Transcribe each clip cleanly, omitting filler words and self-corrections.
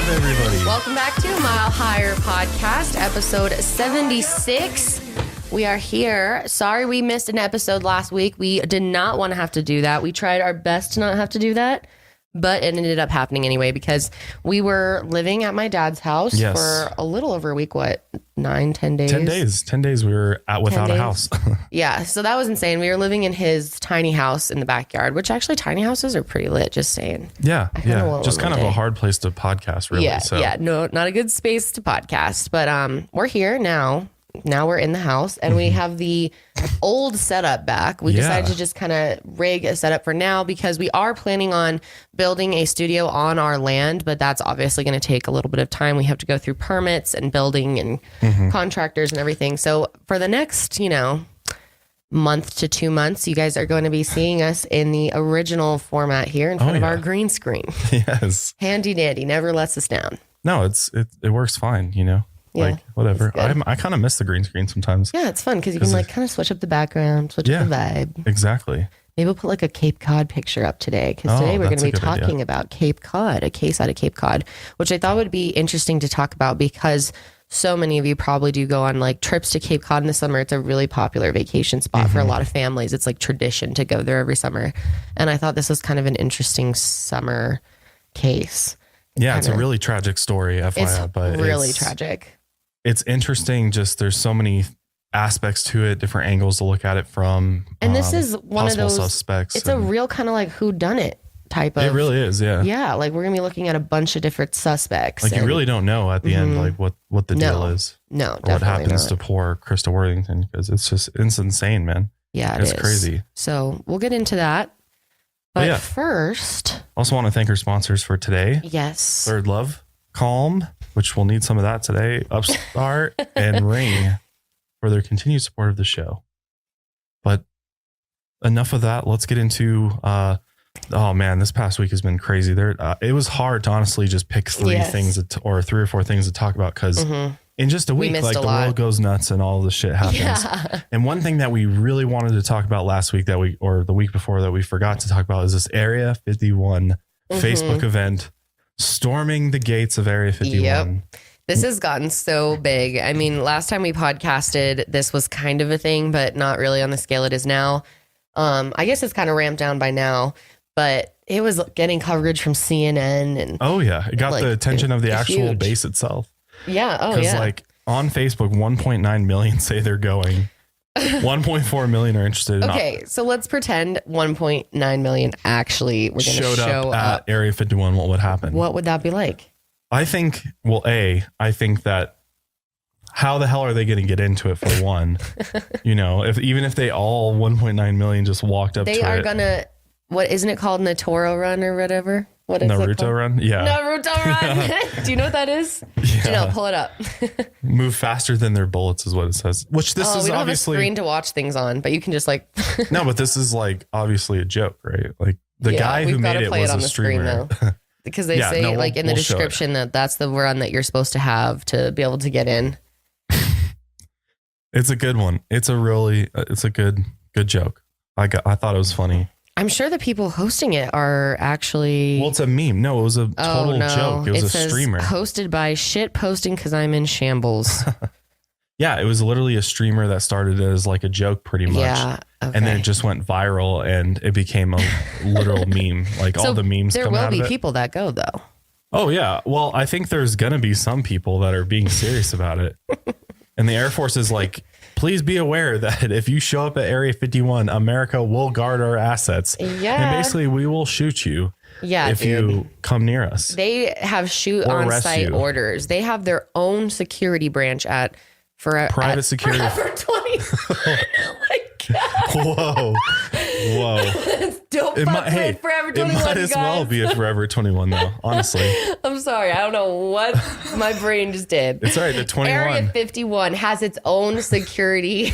up, everybody? Welcome back to Mile Higher Podcast, episode 76. We are here. Sorry we missed an episode last week. We did not want to have to do that. We tried our best to not have to do that, but it ended up happening anyway because we were living at my dad's house for a little over a week. What, 10 days? 10 days we were without a house. Yeah, so that was insane. We were living in his tiny house in the backyard, which actually tiny houses are pretty lit, just saying. Yeah. Just kind of a hard place to podcast, really. Yeah, no, not a good space to podcast, but we're here now. Now we're in the house and we have the old setup back. We decided to just kind of rig a setup for now because we are planning on building a studio on our land, but that's obviously going to take a little bit of time. We have to go through permits and building and contractors and everything. So for the next, month to 2 months, you guys are going to be seeing us in the original format here in front of our green screen. Yes. Handy dandy, never lets us down. No, it works fine, Like, whatever. I kind of miss the green screen sometimes. Yeah, it's fun because you can kind of switch up the background, switch up the vibe. Exactly. Maybe we'll put like a Cape Cod picture up today because today we're going to be talking about Cape Cod, a case out of Cape Cod, which I thought would be interesting to talk about because so many of you probably do go on like trips to Cape Cod in the summer. It's a really popular vacation spot for a lot of families. It's like tradition to go there every summer. And I thought this was kind of an interesting summer case. Yeah, it's a really tragic story, FYI. But really tragic. It's interesting. Just there's so many aspects to it, different angles to look at it from. And this is one of those suspects. It's a real kind of like whodunit type of. It really is. Yeah. Yeah. Like we're going to be looking at a bunch of different suspects. Like you really don't know at the end, like what the deal is. No, or what happens to poor Christa Worthington because it's insane, man. Yeah. It's crazy. So we'll get into that. But first. Also want to thank our sponsors for today. Yes. Third Love, Calm, which we'll need some of that today, Upstart, and Ring for their continued support of the show. But enough of that. Let's get into, oh man, this past week has been crazy. It was hard to honestly just pick three things or three or four things to talk about because in just a week, like the world goes nuts and all this shit happens. Yeah. And one thing that we really wanted to talk about last week or the week before that we forgot to talk about is this Area 51 Facebook event. Storming the gates of Area 51. Yep. This has gotten so big. I mean, last time we podcasted, this was kind of a thing, but not really on the scale it is now. I guess it's kind of ramped down by now, but it was getting coverage from CNN. And it got the attention of the actual base itself. Yeah. Because like on Facebook, 1.9 million say they're going. 1.4 million are interested. Okay, so let's pretend 1.9 million actually were going to show up at Area 51. What would happen? What would that be like? I think, I think that how the hell are they going to get into it for one? Even if they all 1.9 million just walked up to it. They are going to, what isn't it called? Natoro Run or whatever? What is Naruto Run? Yeah. Naruto Run. Do you know what that is? Yeah. Pull it up. Move faster than their bullets is what it says. Which this is we don't obviously have a screen to watch things on, but you can just like. No, but this is like obviously a joke, right? Like the guy who made it was a streamer. Because they say in the description that's the run that you're supposed to have to be able to get in. It's a good one. It's a good joke. I thought it was funny. I'm sure the people hosting it are actually. Well, it's a meme. No, it was a total joke. It was a streamer. Hosted by shit posting because I'm in shambles. Yeah, it was literally a streamer that started as like a joke pretty much. Yeah. Okay. And then it just went viral and it became a literal meme. Like all the memes come out of it. There will be people that go though. Oh, yeah. Well, I think there's going to be some people that are being serious about it. And the Air Force is like, please be aware that if you show up at Area 51, America will guard our assets. Yeah. And basically we will shoot you. Yeah, if you come near us. They have shoot on site orders. They have their own security branch at private security. Forever 20. Oh my God. Whoa. Don't fuck with Forever 21, it might as well be a Forever 21 though, honestly. I'm sorry. I don't know what my brain just did. It's all right. The 21. Area 51 has its own security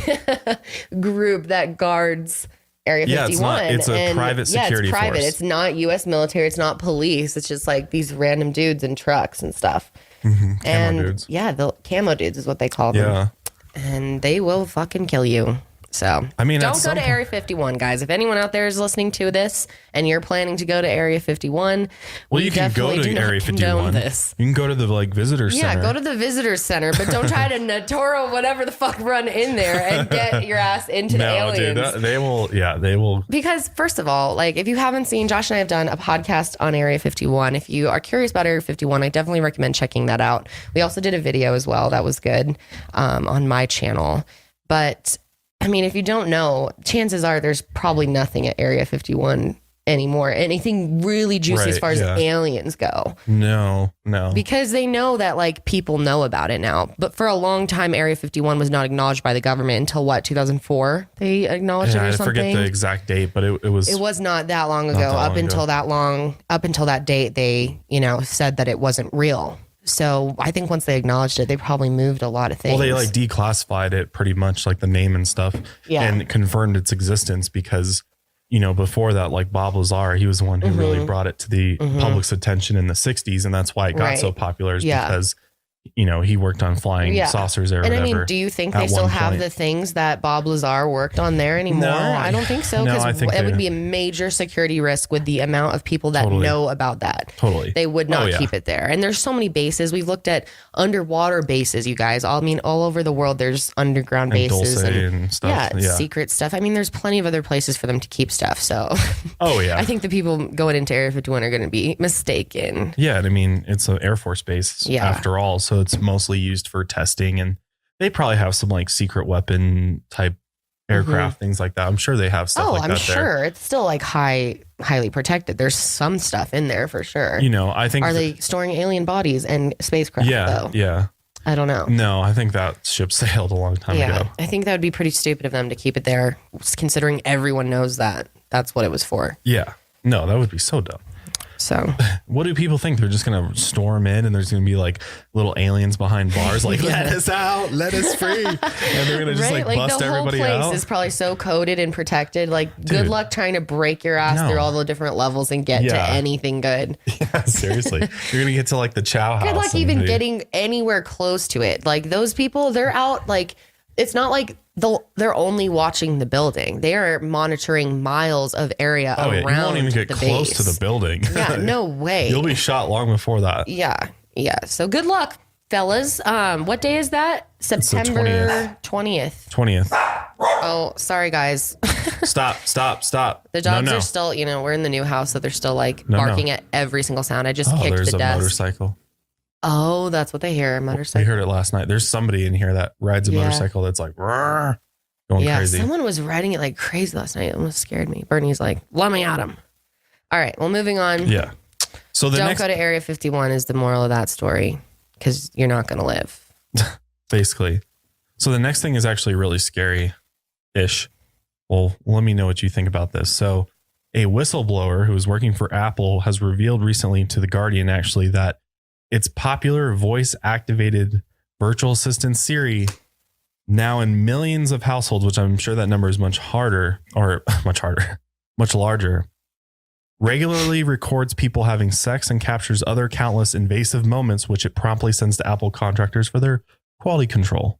group that guards Area 51. It's a private security it's private. force. It's not U.S. military. It's not police. It's just like these random dudes in trucks and stuff. Camo dudes. Yeah, the camo dudes is what they call them. Yeah. And they will fucking kill you. So I mean, don't go to Area 51, guys. If anyone out there is listening to this and you're planning to go to Area 51, well, you can go to Area 51. This. You can go to the visitor center. Yeah, go to the visitor center, but don't try to Natoro whatever the fuck run in there and get your ass into the aliens. Dude, they will. Yeah, they will. Because first of all, like if you haven't seen, Josh and I have done a podcast on Area 51. If you are curious about Area 51, I definitely recommend checking that out. We also did a video as well that was good on my channel. But I mean, if you don't know, chances are there's probably nothing at Area 51 anymore. Anything really juicy as far as aliens go. No. Because they know that like people know about it now. But for a long time, Area 51 was not acknowledged by the government until 2004? They acknowledged it or something? I forget the exact date, but it was... It was not that long ago. Up until that date, they, said that it wasn't real. So I think once they acknowledged it, they probably moved a lot of things. Well, they like declassified it pretty much, like the name and stuff, and confirmed its existence because, before that, like Bob Lazar, he was the one who really brought it to the public's attention in the 60s. And that's why it got so popular is because, he worked on flying saucers or whatever. And I mean, do you think they still have the things that Bob Lazar worked on there anymore? No, I don't think so. Because it would be a major security risk with the amount of people that know about that. Totally. They would not keep it there. And there's so many bases. We've looked at underwater bases, you guys. All over the world, there's underground bases and stuff. Yeah, secret stuff. I mean, there's plenty of other places for them to keep stuff. So I think the people going into Area 51 are going to be mistaken. Yeah. And I mean, it's an Air Force base after all. So it's mostly used for testing, and they probably have some like secret weapon type aircraft, things like that. I'm sure they have stuff like that. I'm sure it's still like highly protected. There's some stuff in there for sure. I think they storing alien bodies and spacecraft? Yeah. I don't know. No, I think that ship sailed a long time ago. I think that would be pretty stupid of them to keep it there, considering everyone knows that that's what it was for. Yeah. No, that would be so dumb. So what do people think? They're just going to storm in and there's going to be like little aliens behind bars, like, let us out, let us free. And they're going to just like bust everybody out. The whole place is probably so coded and protected. Like, good luck trying to break your ass through all the different levels and get to anything good. Yeah, seriously. You're going to get to like the Chow House. Good luck even getting anywhere close to it. Like those people, they're out like, it's not like they're only watching the building. They are monitoring miles of area around. You won't even get close to the building. Yeah, no way. You'll be shot long before that. Yeah. So good luck, fellas. What day is that? September 20th. 20th. Oh, sorry, guys. Stop. The dogs are still, we're in the new house, so they're still like barking at every single sound. I just kicked the desk. There's a motorcycle. Oh, that's what they hear. A motorcycle. We heard it last night. There's somebody in here that rides a motorcycle that's like going crazy. Someone was riding it like crazy last night. It almost scared me. Bernie's like, let me at him. All right, well, moving on. Yeah. So don't go to Area 51 is the moral of that story because you're not going to live. Basically. So the next thing is actually really scary-ish. Well, let me know what you think about this. So a whistleblower who is working for Apple has revealed recently to The Guardian actually that its popular voice-activated virtual assistant Siri, now in millions of households, which I'm sure that number is much larger, regularly records people having sex and captures other countless invasive moments, which it promptly sends to Apple contractors for their quality control.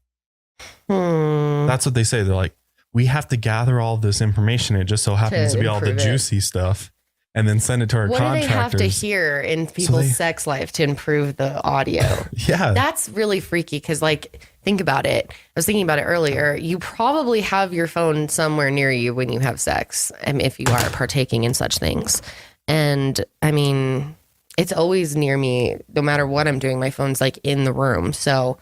That's what they say. They're like, we have to gather all this information. It just so happens to be all the juicy stuff. And then send it to our contractors. What do they have to hear in people's sex life to improve the audio? Yeah. That's really freaky because, like, think about it. I was thinking about it earlier. You probably have your phone somewhere near you when you have sex, if you are partaking in such things. And, I mean, it's always near me. No matter what I'm doing, my phone's, like, in the room. So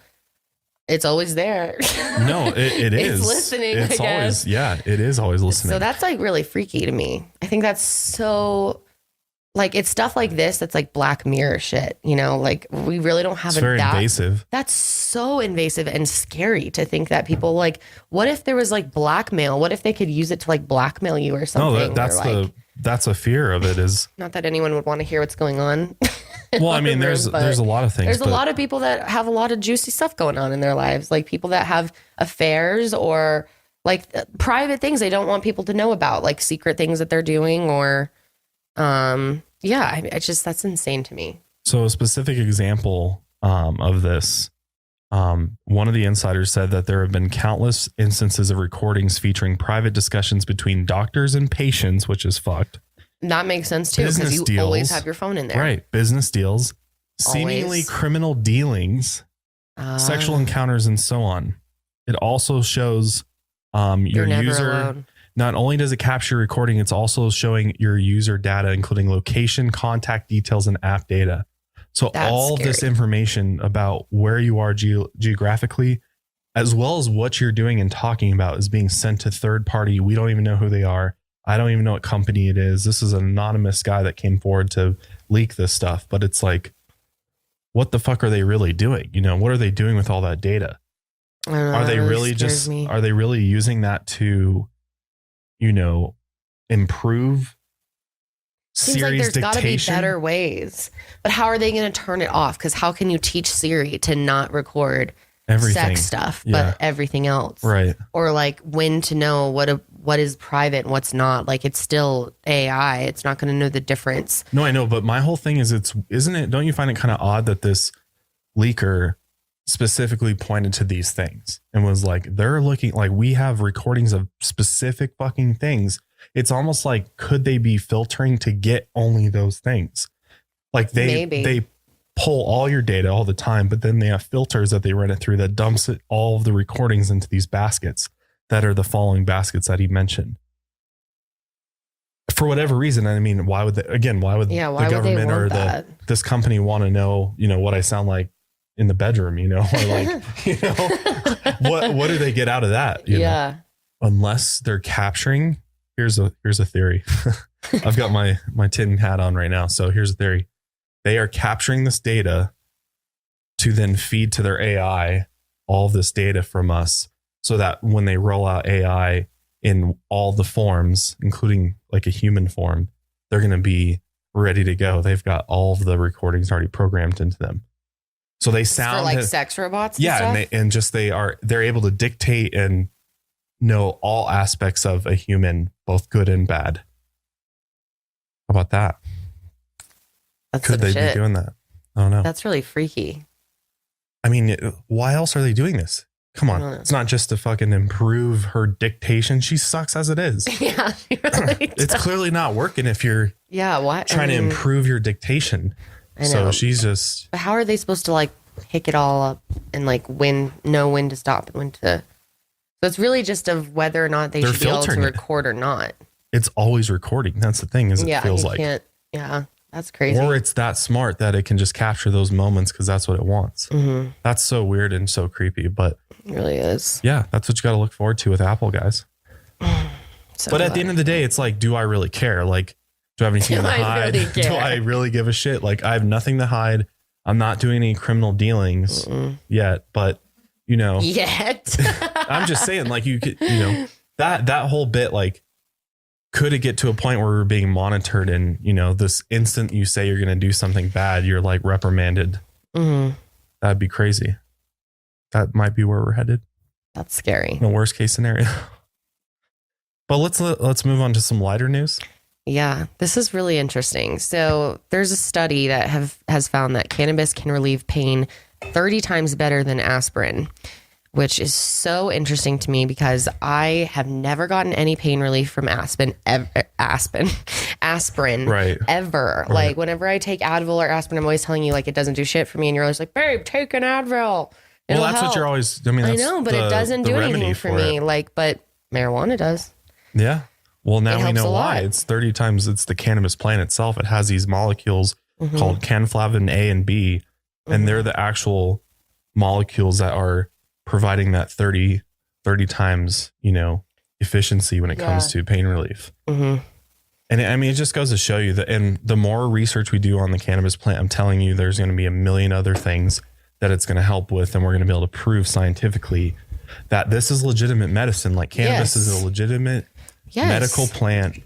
it's always there. No, it is. It's listening, It's I guess. always, it is always listening. So that's like really freaky to me. I think that's so, like, it's stuff like this that's like Black Mirror shit, like we really don't have it's very invasive. That's so invasive and scary to think that people like, what if there was like blackmail? What if they could use it to like blackmail you or something? No, that's a fear of it is. Not that anyone would want to hear what's going on. Well, I mean, there's a lot of things. There's a lot of people that have a lot of juicy stuff going on in their lives, like people that have affairs or like private things they don't want people to know about, like secret things that they're doing or, it's just, that's insane to me. So a specific example of this One of the insiders said that there have been countless instances of recordings featuring private discussions between doctors and patients, which is fucked. That makes sense too, because you always have your phone in there. Right. Business deals, seemingly criminal dealings, sexual encounters, and so on. It also shows your user. Alone. Not only does it capture recording, it's also showing your user data, including location, contact details, and app data. So that's all scary. This information about where you are geographically, as well as what you're doing and talking about, is being sent to third party. We don't even know who they are. I don't even know what company it is. This is an anonymous guy that came forward to leak this stuff. But it's like, what the fuck are they really doing? You know, what are they doing with all that data? Are they really are they really using that to, you know, improve Seems like there's got to be better ways. But how are they going to turn it off? Because how can you teach Siri to not record sex stuff, but everything else? Right. Or like when to know what is private and what's not. Like it's still AI. It's not going to know the difference. No, I know. But my whole thing is don't you find it kind of odd that this leaker specifically pointed to these things and was like, they're looking like we have recordings of specific fucking things. It's almost like, could they be filtering to get only those things? Like they pull all your data all the time, but then they have filters that they run it through that dumps all of the recordings into these baskets that are the following baskets that he mentioned. For whatever reason, I mean, why would the government or this company want to know, you know, what I sound like in the bedroom, you know, or like, you know, what do they get out of that? You know? Unless they're capturing. Here's a theory. I've got my tin hat on right now. So here's a theory. They are capturing this data to then feed to their AI all of this data from us so that when they roll out AI in all the forms, including like a human form, they're going to be ready to go. They've got all of the recordings already programmed into them. So they sound for like sex robots. And stuff? They're able to dictate and know all aspects of a human, both good and bad. How about that? Could they be doing that? I don't know. That's really freaky. I mean, why else are they doing this? Come on. It's not just to fucking improve her dictation. She sucks as it is. Yeah. She really it's clearly not working if you're trying to improve your dictation. I know. So she's just... But how are they supposed to like pick it all up and like know when to stop and when to... So it's really just of whether or not they should be able to record or not. It's always recording. That's the thing, is it feels like. That's crazy. Or it's that smart that it can just capture those moments because that's what it wants. Mm-hmm. That's so weird and so creepy, but it really is. Yeah, that's what you got to look forward to with Apple, guys. But at the end of the day, it's like, do I really care? Like, do I have anything to hide? Do I really give a shit? Like, I have nothing to hide. I'm not doing any criminal dealings yet, but you know, I'm just saying, like, you could, you know, that whole bit, like, could it get to a point where we're being monitored and, you know, this instant you say you're going to do something bad, you're like reprimanded. Mm-hmm. That'd be crazy. That might be where we're headed. That's scary. The worst case scenario. But let's move on to some lighter news. Yeah, this is really interesting. So there's a study that has found that cannabis can relieve pain 30 times better than aspirin, which is so interesting to me because I have never gotten any pain relief from aspirin right. ever. Right. Like whenever I take Advil or aspirin, I'm always telling you like it doesn't do shit for me. And you're always like, babe, take an Advil. It'll help. What you're always, I mean, I know, but it doesn't do anything for me. Like, but marijuana does. Yeah. Well, now we know why. It's 30 times. It's the cannabis plant itself. It has these molecules called canflavin A and B, and they're the actual molecules that are providing that 30 times, you know, efficiency when it comes to pain relief. Mm-hmm. And I mean, it just goes to show you that, and the more research we do on the cannabis plant, I'm telling you, there's going to be a million other things that it's going to help with. And we're going to be able to prove scientifically that this is legitimate medicine. Like cannabis is a legitimate medical plant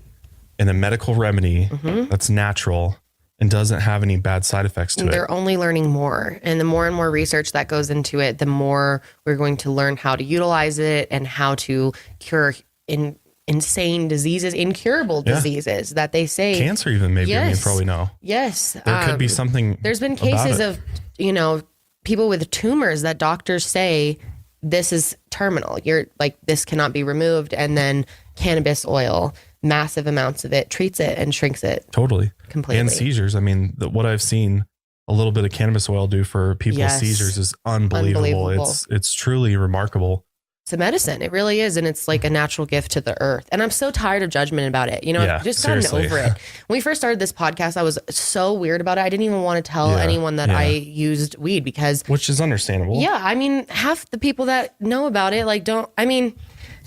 and a medical remedy that's natural and doesn't have any bad side effects to it. They're only learning more. And the more and more research that goes into it, the more we're going to learn how to utilize it and how to cure insane diseases, incurable diseases that they say. Cancer even, maybe. I mean, probably no. Yes. There could be something. There's been cases of, you know, people with tumors that doctors say this is terminal. You're like, this cannot be removed. And then cannabis oil, massive amounts of it, treats it and shrinks it. Totally. Completely. And seizures. I mean, what I've seen a little bit of cannabis oil do for people's seizures is unbelievable. It's truly remarkable. It's a medicine. It really is. And it's like a natural gift to the earth. And I'm so tired of judgment about it. You know, I've just gotten over it. When we first started this podcast, I was so weird about it. I didn't even want to tell anyone that I used weed because... Which is understandable. Yeah. I mean, half the people that know about it, like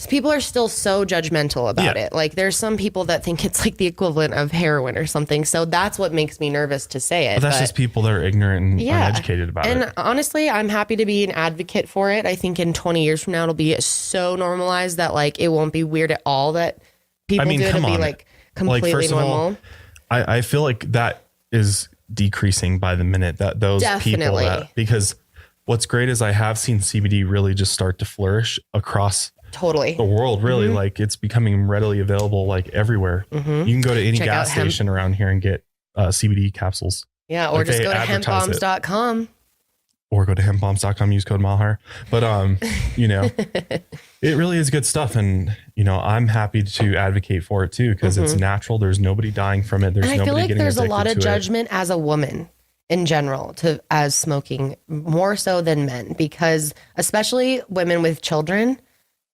people are still so judgmental about it. Like there's some people that think it's like the equivalent of heroin or something. So that's what makes me nervous to say it. But that's just people that are ignorant and uneducated about it. And honestly, I'm happy to be an advocate for it. I think in 20 years from now, it'll be so normalized that like it won't be weird at all that people do it. It'll be like completely normal. All, I feel like that is decreasing by the minute, that those people because what's great is I have seen CBD really just start to flourish across the world, really. Like it's becoming readily available like everywhere. You can go to any gas station around here and get CBD capsules. Yeah, or like just go to hempbombs.com. Or go to hempbombs.com, use code MILEHIGHER. But you know, it really is good stuff. And you know, I'm happy to advocate for it too, because it's natural. There's nobody dying from it. There's nobody getting addicted to it. I feel like there's a lot of judgment as a woman in general as smoking, more so than men, because especially women with children,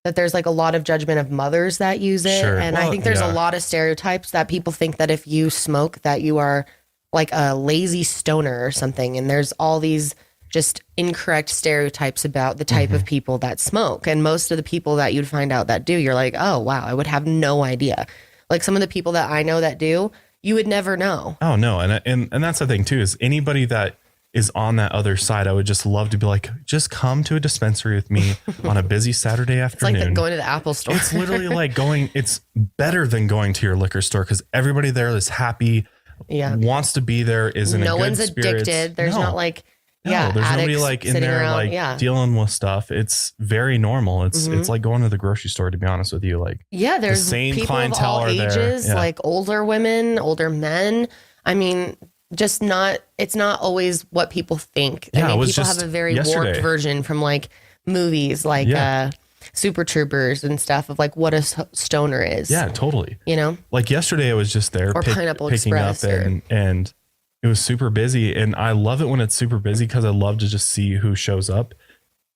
that there's like a lot of judgment of mothers that use it. Sure. And I think there's a lot of stereotypes that people think that if you smoke that you are like a lazy stoner or something. And there's all these just incorrect stereotypes about the type of people that smoke. And most of the people that you'd find out that do, you're like, oh wow, I would have no idea. Like some of the people that I know that do, you would never know. Oh no. And that's the thing too, is anybody that is on that other side, I would just love to be like, just come to a dispensary with me on a busy Saturday afternoon. It's like going to the Apple store. It's literally like it's better than going to your liquor store because everybody there is happy, wants to be there, is in a good spirits. No one's addicted. There's not like, there's nobody like in there around, like dealing with stuff. It's very normal. It's like going to the grocery store, to be honest with you. Like, there's the same people clientele of all ages, like older women, older men. I mean, it's not always what people think. I mean, people have a very warped version from like movies, like Super Troopers and stuff of like what a stoner is. Yeah, totally. You know, like yesterday I was just there or Pineapple picking Express up and it was super busy. And I love it when it's super busy because I love to just see who shows up.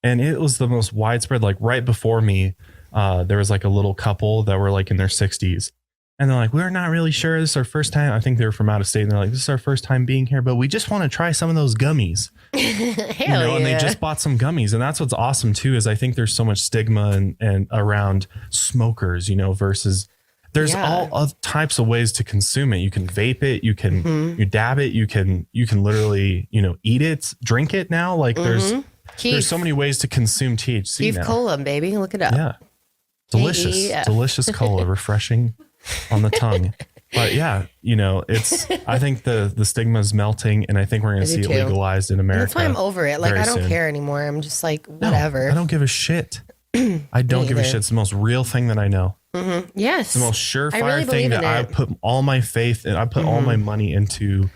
And it was the most widespread, like right before me, there was like a little couple that were like in their 60s. And they're like, we're not really sure. This is our first time. I think they were from out of state. And they're like, this is our first time being here, but we just want to try some of those gummies. And they just bought some gummies. And that's what's awesome too, is I think there's so much stigma and around smokers, versus there's all types of ways to consume it. You can vape it. You can you dab it. You can literally, eat it, drink it now. Like there's so many ways to consume THC. Keith Cola, baby. Look it up. Yeah. Delicious cola, refreshing on the tongue. But I think the stigma is melting, and I think we're going to see it legalized in America. And that's why I'm over it. Like, I don't care anymore. I'm just like, whatever. No, I don't give a shit. I don't give a shit. It's the most real thing that I know. Yes. It's the most surefire thing that I put all my faith and I put all my money into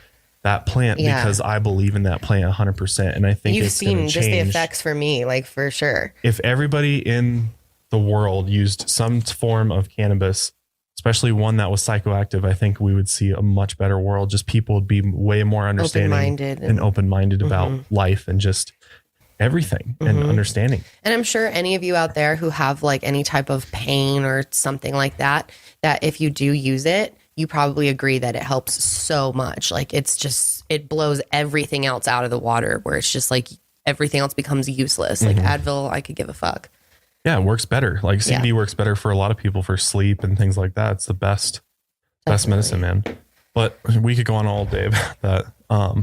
that plant because I believe in that plant 100%. And I think you've seen just the effects for me, like for sure. If everybody in the world used some form of cannabis, especially one that was psychoactive, I think we would see a much better world. Just people would be way more understanding and open-minded about life and just everything and understanding. And I'm sure any of you out there who have like any type of pain or something like that if you do use it, you probably agree that it helps so much. Like it blows everything else out of the water, where it's just like everything else becomes useless. Like Advil, I could give a fuck. Yeah, it works better. Like CBD works better for a lot of people for sleep and things like that. It's the best medicine, man. But we could go on all day about that.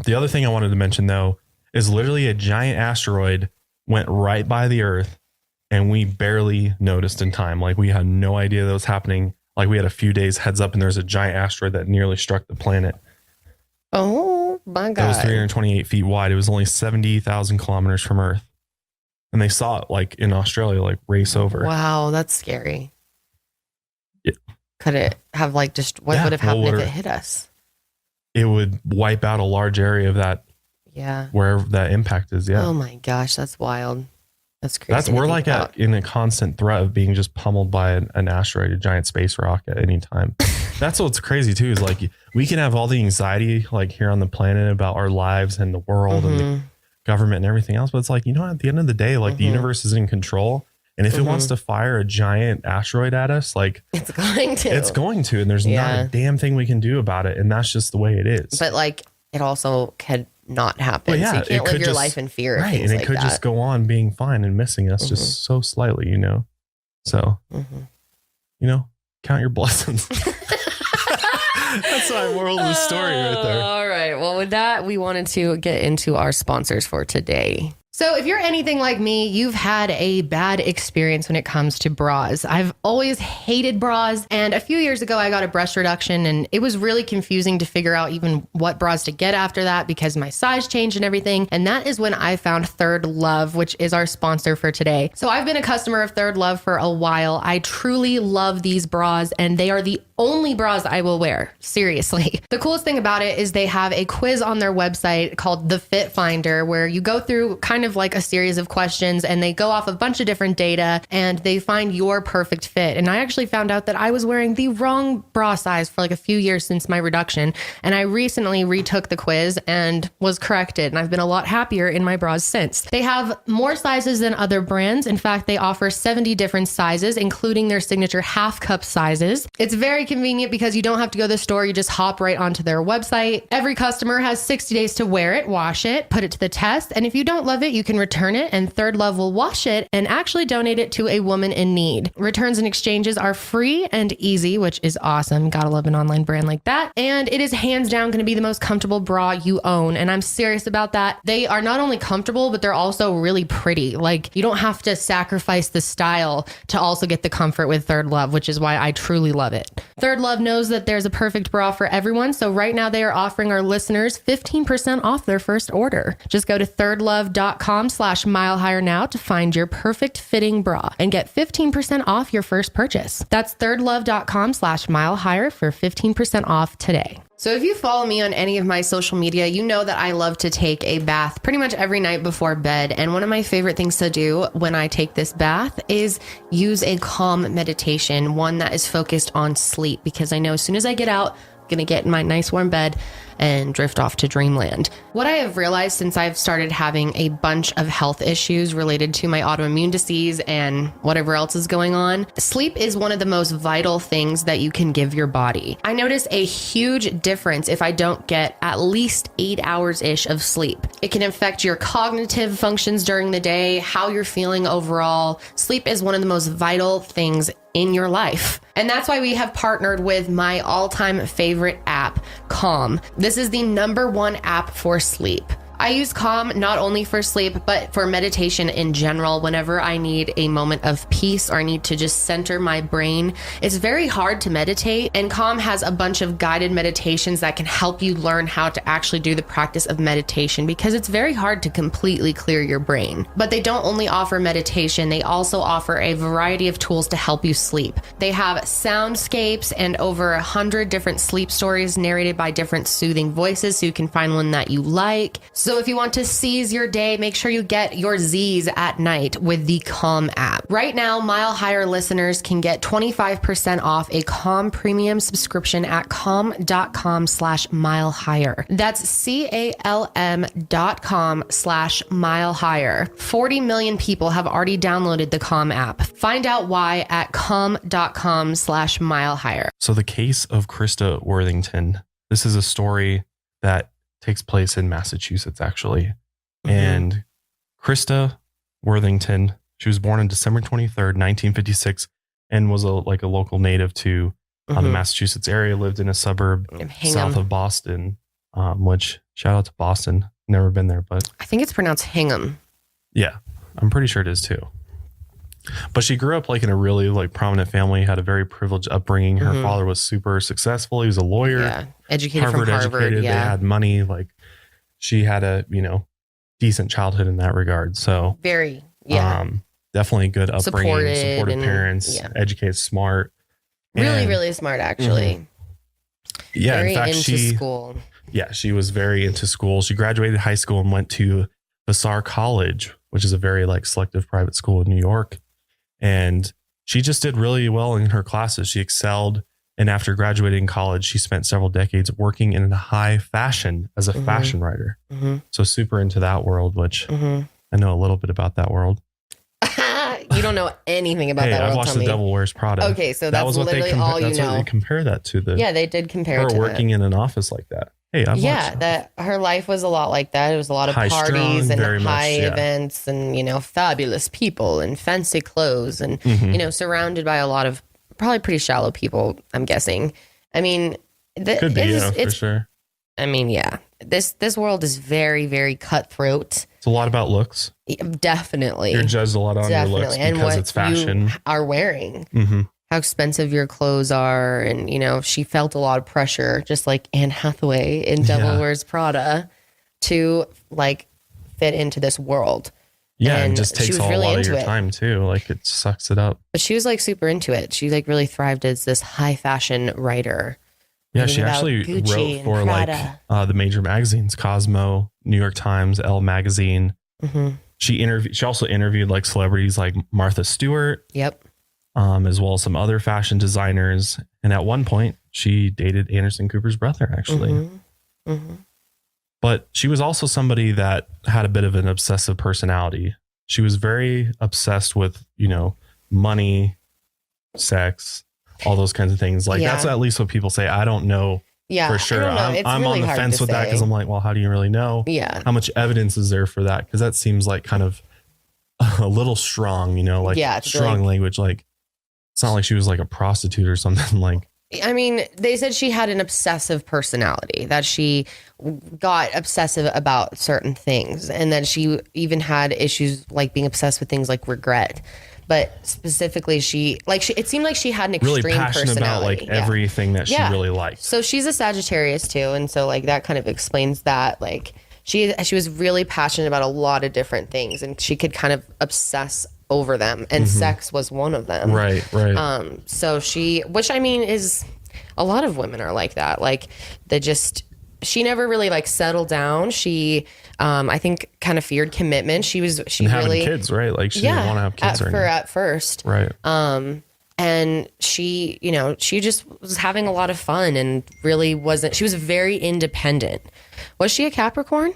The other thing I wanted to mention though is literally a giant asteroid went right by the Earth and we barely noticed in time. Like we had no idea that was happening. Like we had a few days heads up and there's a giant asteroid that nearly struck the planet. Oh my God. It was 328 feet wide. It was only 70,000 kilometers from Earth. And they saw it like in Australia, like race over. Wow, that's scary. Yeah. Could it have like what would have happened if it hit us? It would wipe out a large area of that wherever that impact is. Yeah. Oh my gosh, that's wild. That's crazy. We're like in a constant threat of being just pummeled by an asteroid, a giant space rock at any time. That's what's crazy too, is like we can have all the anxiety like here on the planet about our lives and the world and the government and everything else. But it's like, at the end of the day, like the universe is in control. And if it wants to fire a giant asteroid at us, like it's going to, and there's not a damn thing we can do about it. And that's just the way it is. But like, it also could not happen. So you can't live your life in fear. Right. And it could just go on being fine and missing us just so slightly, So, count your blessings. That's my moral of the story right there. All right. Well, with that, we wanted to get into our sponsors for today. So if you're anything like me, you've had a bad experience when it comes to bras. I've always hated bras. And a few years ago, I got a breast reduction and it was really confusing to figure out even what bras to get after that because my size changed and everything. And that is when I found Third Love, which is our sponsor for today. So I've been a customer of Third Love for a while. I truly love these bras and they are the only bras I will wear. Seriously. The coolest thing about it is they have a quiz on their website called the Fit Finder, where you go through kind of like a series of questions and they go off a bunch of different data and they find your perfect fit. And I actually found out that I was wearing the wrong bra size for like a few years since my reduction. And I recently retook the quiz and was corrected. And I've been a lot happier in my bras since. They have more sizes than other brands. In fact, they offer 70 different sizes, including their signature half cup sizes. It's very convenient because you don't have to go to the store. You just hop right onto their website. Every customer has 60 days to wear it, wash it, put it to the test. And if you don't love it, you can return it and Third Love will wash it and actually donate it to a woman in need. Returns and exchanges are free and easy, which is awesome. Gotta love an online brand like that. And it is hands down going to be the most comfortable bra you own. And I'm serious about that. They are not only comfortable, but they're also really pretty. Like you don't have to sacrifice the style to also get the comfort with Third Love, which is why I truly love it. Third Love knows that there's a perfect bra for everyone. So right now they are offering our listeners 15% off their first order. Just go to thirdlove.com/milehigher now to find your perfect fitting bra and get 15% off your first purchase. That's thirdlove.com/milehigher for 15% off today. So if you follow me on any of my social media, you know that I love to take a bath pretty much every night before bed. And one of my favorite things to do when I take this bath is use a calm meditation, one that is focused on sleep, because I know as soon as I get out, I'm going to get in my nice warm bed and drift off to dreamland. What I have realized since I've started having a bunch of health issues related to my autoimmune disease and whatever else is going on, sleep is one of the most vital things that you can give your body. I notice a huge difference if I don't get at least 8 hours-ish of sleep. It can affect your cognitive functions during the day, how you're feeling overall. Sleep is one of the most vital things in your life. And that's why we have partnered with my all-time favorite app, Calm. This is the #1 app for sleep. I use Calm not only for sleep, but for meditation in general. Whenever I need a moment of peace or I need to just center my brain, it's very hard to meditate. And Calm has a bunch of guided meditations that can help you learn how to actually do the practice of meditation, because it's very hard to completely clear your brain. But they don't only offer meditation, they also offer a variety of tools to help you sleep. They have soundscapes and over 100 different sleep stories narrated by different soothing voices, so you can find one that you like. So if you want to seize your day, make sure you get your Z's at night with the Calm app. Right now, Mile Higher listeners can get 25% off a Calm premium subscription at calm.com/milehigher. That's CALM.com/milehigher. 40 million people have already downloaded the Calm app. Find out why at calm.com/milehigher. So the case of Christa Worthington, this is a story that takes place in Massachusetts, actually. Mm-hmm. And Christa Worthington, she was born on December 23rd, 1956, and was a local native to the Massachusetts area, lived in a suburb south of Boston, which shout out to Boston. Never been there, but I think it's pronounced Hingham. Yeah, I'm pretty sure it is too. But she grew up in a really prominent family, had a very privileged upbringing. Her father was super successful. He was a lawyer. Yeah. Educated from Harvard. Educated. Yeah. They had money. She had a, decent childhood in that regard. So very, definitely good upbringing, supportive parents, educated, smart. Really, really smart, actually. Yeah. Very in fact, into school. Yeah, she was very into school. She graduated high school and went to Vassar College, which is a very like selective private school in New York. And she just did really well in her classes. She excelled. And after graduating college, she spent several decades working in high fashion as a fashion writer. So super into that world, which I know a little bit about that world. You don't know anything about that world. I watched The Devil Wears Prada. Okay, so that's literally all you know. That's what they compare that to. Yeah, they did compare it to her working in an office like that. Hey, that her life was a lot like that. It was a lot of parties and high events and, you know, fabulous people and fancy clothes and, you know, surrounded by a lot of probably pretty shallow people, I'm guessing. I mean, could be, for sure. I mean, yeah, this world is very, very cutthroat. It's a lot about looks. Definitely. You're judged a lot on your looks because it's fashion. You are wearing. How expensive your clothes are. And, you know, she felt a lot of pressure, just like Anne Hathaway in Devil Wears Prada, to like fit into this world. Yeah, and just takes a lot of your time too. Like it sucks it up. But she was like super into it. She like really thrived as this high fashion writer. Yeah, she actually wrote for like the major magazines, Cosmo, New York Times, Elle Magazine. She also interviewed like celebrities like Martha Stewart. Yep. As well as some other fashion designers. And at one point, she dated Anderson Cooper's brother, actually. But she was also somebody that had a bit of an obsessive personality. She was very obsessed with, you know, money, sex, all those kinds of things. Like that's at least what people say. I don't know for sure. I'm really on the fence with that because I'm like, well, how do you really know? Yeah. How much evidence is there for that? Because that seems like kind of a little strong, you know, like strong language. Like it's not like she was like a prostitute or something. Like, I mean, they said she had an obsessive personality, that she got obsessive about certain things, and that she even had issues like being obsessed with things like regret. But specifically, it seemed like she had an extreme really passionate personality about like everything that she really liked. So she's a Sagittarius too, and so like that kind of explains that. Like she was really passionate about a lot of different things, and she could kind of obsess over them, and sex was one of them. Right. So which I mean is a lot of women are like that. Like she never really like settled down. She, I think, kind of feared commitment. She having kids, right? Like she didn't want to have kids at first. Right. And she, you know, she just was having a lot of fun and really she was very independent. Was she a Capricorn?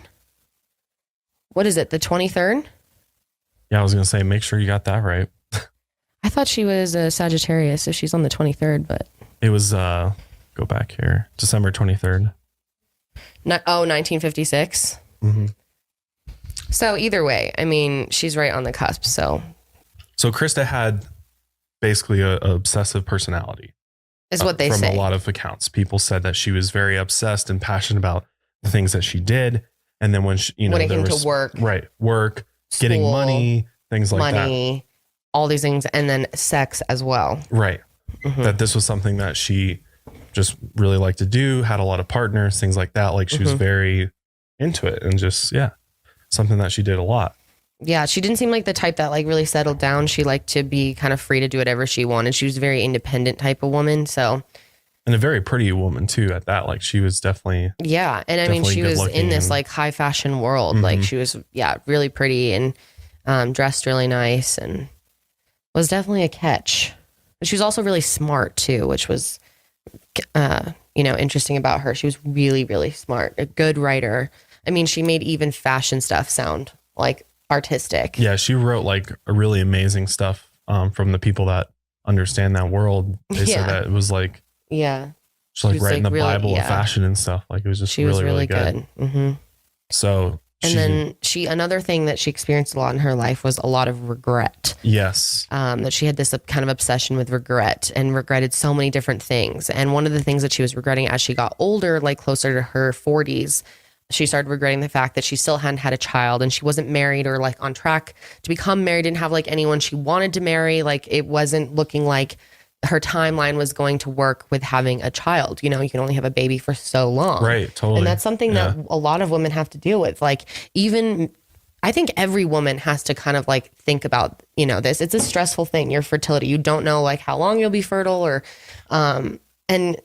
What is it? The 23rd? Yeah, I was going to say, make sure you got that right. I thought she was a Sagittarius, so she's on the 23rd, but it was, go back here, December 23rd. 1956. So either way, I mean, she's right on the cusp. So Christa had basically a obsessive personality. Is what they say. From a lot of accounts, people said that she was very obsessed and passionate about the things that she did. And then when she, you know, when it came to work, school, getting money, things like that, all these things, and then sex as well. Right. That this was something that she just really liked to do, had a lot of partners, things like that. Like she was very into it and just, something that she did a lot. Yeah. She didn't seem like the type that like really settled down. She liked to be kind of free to do whatever she wanted. She was a very independent type of woman. So. And a very pretty woman too at that. Like she was definitely. Yeah. And I mean, she was in this like high fashion world. Like she was, really pretty and dressed really nice and was definitely a catch. But she was also really smart too, which was, interesting about her. She was really, really smart, a good writer. I mean, she made even fashion stuff sound like artistic. Yeah. She wrote like a really amazing stuff from the people that understand that world. They said that it was like, she's like writing the Bible of fashion and stuff. Like it was just really good. So, and then another thing that she experienced a lot in her life was a lot of regret. Yes. That she had this kind of obsession with regret and regretted so many different things. And one of the things that she was regretting as she got older, like closer to her 40s, she started regretting the fact that she still hadn't had a child and she wasn't married or like on track to become married, didn't have like anyone she wanted to marry. Like it wasn't looking like her timeline was going to work with having a child. You know, you can only have a baby for so long. Right. Totally. And that's something that a lot of women have to deal with. Like I think every woman has to kind of like think about, this. It's a stressful thing, your fertility. You don't know like how long you'll be fertile or, and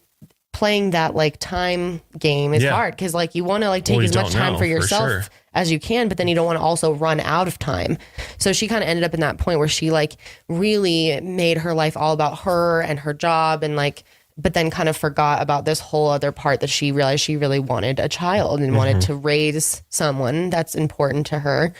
playing that like time game is hard because like you want to like take as much time for yourself as you can, but then you don't want to also run out of time. So she kind of ended up in that point where she like really made her life all about her and her job and like, but then kind of forgot about this whole other part that she realized she really wanted a child and wanted to raise someone that's important to her.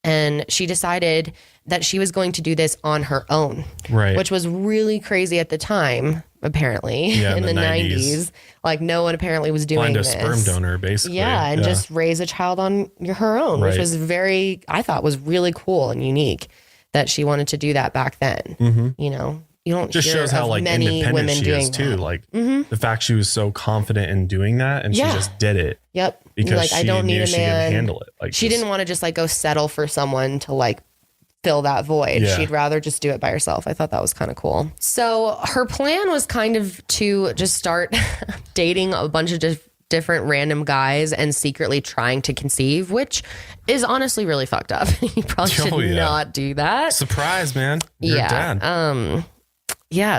And she decided that she was going to do this on her own, which was really crazy at the time, apparently, in the 90s. Like no one apparently was doing this. Find a sperm donor, basically. Yeah, and just raise a child on her own, which was I thought was really cool and unique that she wanted to do that back then. You know, you don't just hear shows how of like many independent women she doing is too. that. Like the fact she was so confident in doing that and she just did it. Yep. Because like, I don't need a man. She could handle it. Like she didn't want to just like go settle for someone to like fill that void. She'd rather just do it by herself. I thought that was kind of cool. So her plan was kind of to just start dating a bunch of different random guys and secretly trying to conceive, which is honestly really fucked up. You probably should not do that. Surprise, man. You're dad.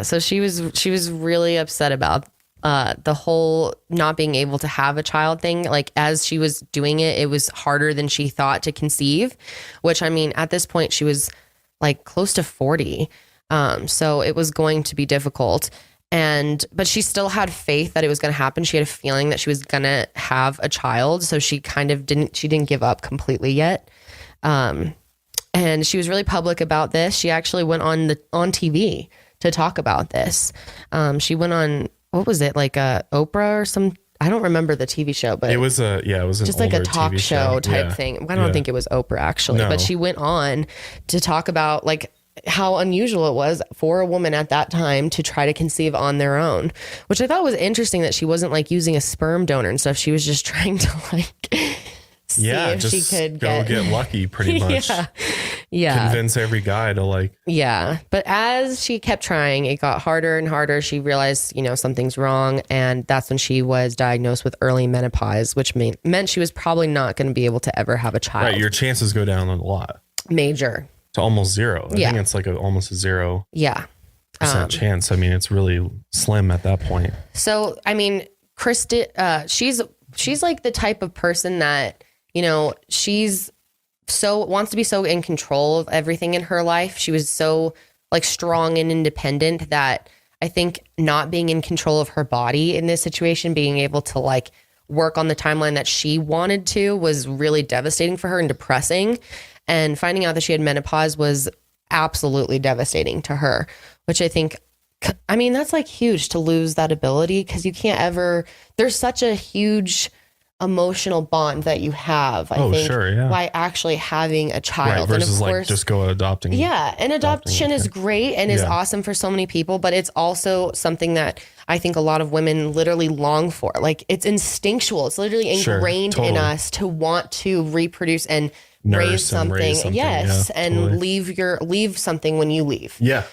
So she was really upset about the whole not being able to have a child thing. Like as she was doing it, it was harder than she thought to conceive, which I mean, at this point she was like close to 40. So it was going to be difficult. But she still had faith that it was going to happen. She had a feeling that she was going to have a child. So she kind of didn't give up completely yet. And she was really public about this. She actually went on TV to talk about this. She went on, what was it? Like Oprah or some, I don't remember the TV show, but it was just like a talk show type thing. I don't think it was Oprah actually, but she went on to talk about like how unusual it was for a woman at that time to try to conceive on their own, which I thought was interesting that she wasn't like using a sperm donor and stuff. She was just trying to like see if she could get lucky pretty much. Convince every guy to like. Yeah. But as she kept trying, it got harder and harder. She realized, something's wrong. And that's when she was diagnosed with early menopause, which meant she was probably not going to be able to ever have a child. Right. Your chances go down a lot. Major. To almost zero. I think it's like almost a 0% chance. I mean, it's really slim at that point. So, I mean, Christa, she's like the type of person that, she's wants to be so in control of everything in her life. She was so like strong and independent that I think not being in control of her body in this situation, being able to like work on the timeline that she wanted to was really devastating for her and depressing. And finding out that she had menopause was absolutely devastating to her, which I think, I mean, that's like huge to lose that ability because you can't ever, there's such a huge emotional bond that you have, I think, by actually having a child. Right, versus and of course, like just go adopting. Yeah. And adoption is great and is awesome for so many people, but it's also something that I think a lot of women literally long for. Like it's instinctual. It's literally ingrained in us to want to reproduce and raise something. Yes. And leave something when you leave. Yeah.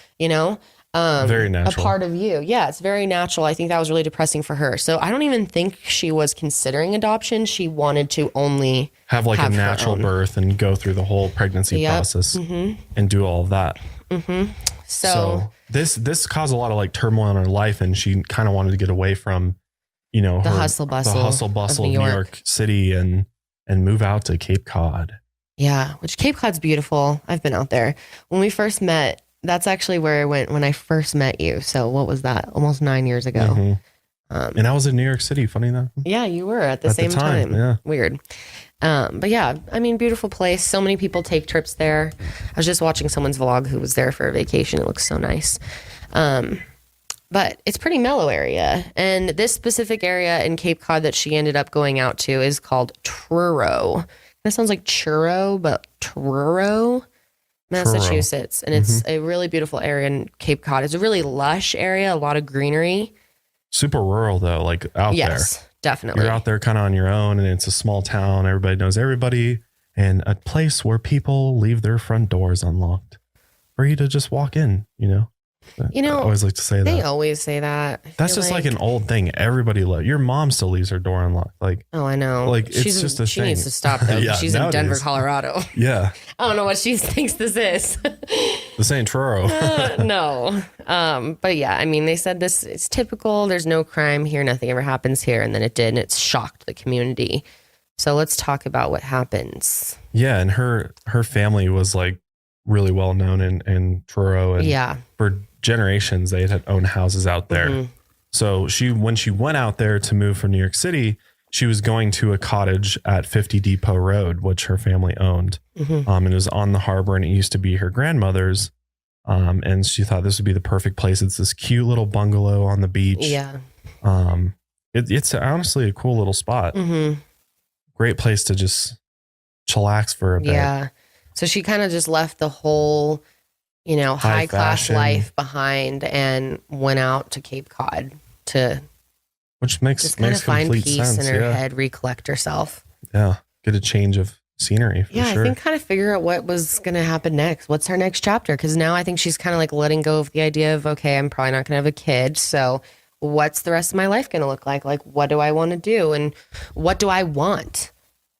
Very natural. A part of you. Yeah, it's very natural. I think that was really depressing for her. So I don't even think she was considering adoption. She wanted to only have a natural birth and go through the whole pregnancy process and do all of that. So this caused a lot of like turmoil in her life, and she kind of wanted to get away from, the hustle bustle of New York City and move out to Cape Cod. Yeah, which Cape Cod's beautiful. I've been out there. When we first met, that's actually where I went when I first met you. So what was that? Almost 9 years ago. And I was in New York City, funny enough. Yeah, you were at the same time. Yeah. Weird. But yeah, I mean, beautiful place. So many people take trips there. I was just watching someone's vlog who was there for a vacation. It looks so nice. But it's pretty mellow area. And this specific area in Cape Cod that she ended up going out to is called Truro. That sounds like churro, but Truro, Massachusetts. And it's a really beautiful area in Cape Cod. It's a really lush area, a lot of greenery. Super rural though, like out there. Yes, definitely. You're out there kind of on your own, and it's a small town. Everybody knows everybody, and a place where people leave their front doors unlocked for you to just walk in, You know, I always like to say they that. always say that. That's just like an old thing. Everybody your mom still leaves her door unlocked. Like, oh, I know. Like, it's just a she thing. needs to stop though. Yeah, she's in Denver, Colorado. Yeah. I don't know what she thinks this is. This ain't Truro. No. But yeah, I mean, they said this is typical. There's no crime here. Nothing ever happens here. And then it did. And it's shocked the community. So let's talk about what happens. Yeah. And her family was like really well known in Truro. And for generations, they had owned houses out there. Mm-hmm. So when she went out there to move from New York City, she was going to a cottage at 50 Depot Road, which her family owned. Mm-hmm. And it was on the harbor, and it used to be her grandmother's. And she thought this would be the perfect place. It's this cute little bungalow on the beach. Yeah. It's honestly a cool little spot. Mm-hmm. Great place to just chillax for a bit. Yeah. So she kind of just left the whole, high class life behind and went out to Cape Cod to which makes just kind of find peace sense. In her head, recollect herself. Yeah. Get a change of scenery. For sure. I think kind of figure out what was going to happen next. What's her next chapter? Because now I think she's kind of like letting go of the idea of, okay, I'm probably not going to have a kid. So what's the rest of my life going to look like? Like, what do I want to do? And what do I want?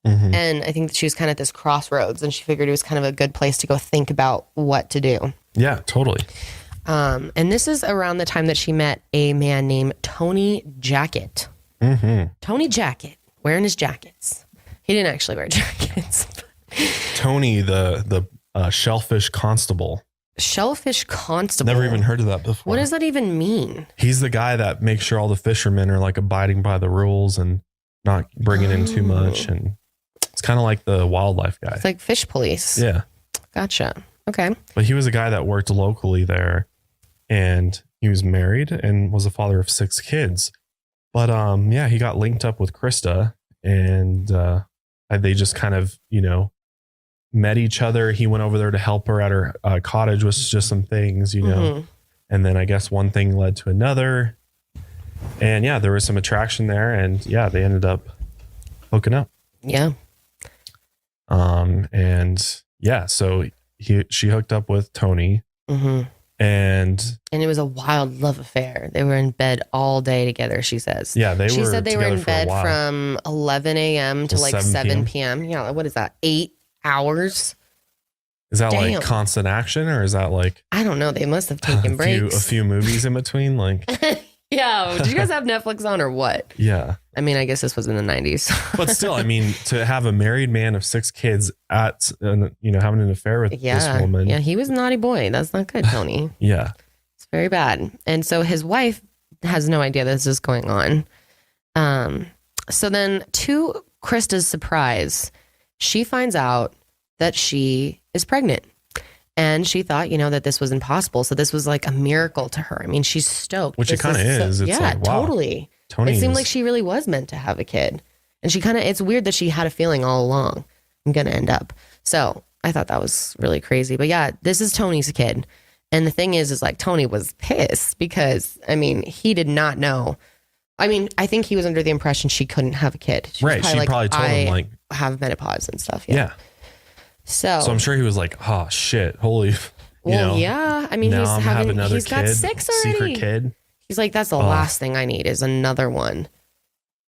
Mm-hmm. And I think that she was kind of at this crossroads, and she figured it was kind of a good place to go think about what to do. Yeah, totally. And this is around the time that she met a man named Tony Jacket. Mm-hmm. Tony Jacket, wearing his jackets. He didn't actually wear jackets. Tony, the shellfish constable. Shellfish constable. Never even heard of that before. What does that even mean? He's the guy that makes sure all the fishermen are like abiding by the rules and not bringing in too much. And it's kind of like the wildlife guy. It's like fish police. Yeah. Gotcha. Okay. But he was a guy that worked locally there, and he was married and was a father of 6 kids. But he got linked up with Christa, and they just kind of, met each other. He went over there to help her at her cottage with just some things, mm-hmm. And then I guess one thing led to another. And there was some attraction there, and they ended up hooking up. Yeah. So she hooked up with Tony. Mm-hmm. And it was a wild love affair. They were in bed all day together, she says. Yeah, she said they were in bed from 11 a.m. to like 7 p.m. Yeah, what is that? 8 hours? Is that like constant action, or is that like... I don't know. They must have taken breaks. A few movies in between, like... Yeah. Did you guys have Netflix on or what? Yeah. I mean, I guess this was in the 90s. But still, I mean, to have a married man of 6 kids at, having an affair with this woman. Yeah, he was a naughty boy. That's not good, Tony. Yeah. It's very bad. And so his wife has no idea this is going on. So then, to Christa's surprise, she finds out that she is pregnant. And she thought, that this was impossible. So this was like a miracle to her. I mean, she's stoked. Which it kind of is. It's like, wow, totally. It seemed like she really was meant to have a kid. And it's weird that she had a feeling all along, I'm going to end up. So I thought that was really crazy. But this is Tony's kid. And the thing is like Tony was pissed because, I mean, he did not know. I mean, I think he was under the impression she couldn't have a kid. She probably told him like, have menopause and stuff. Yeah. So I'm sure he was like, oh shit, holy. Yeah. I mean, he's got 6 already. Secret kid. He's like, that's the last thing I need is another one.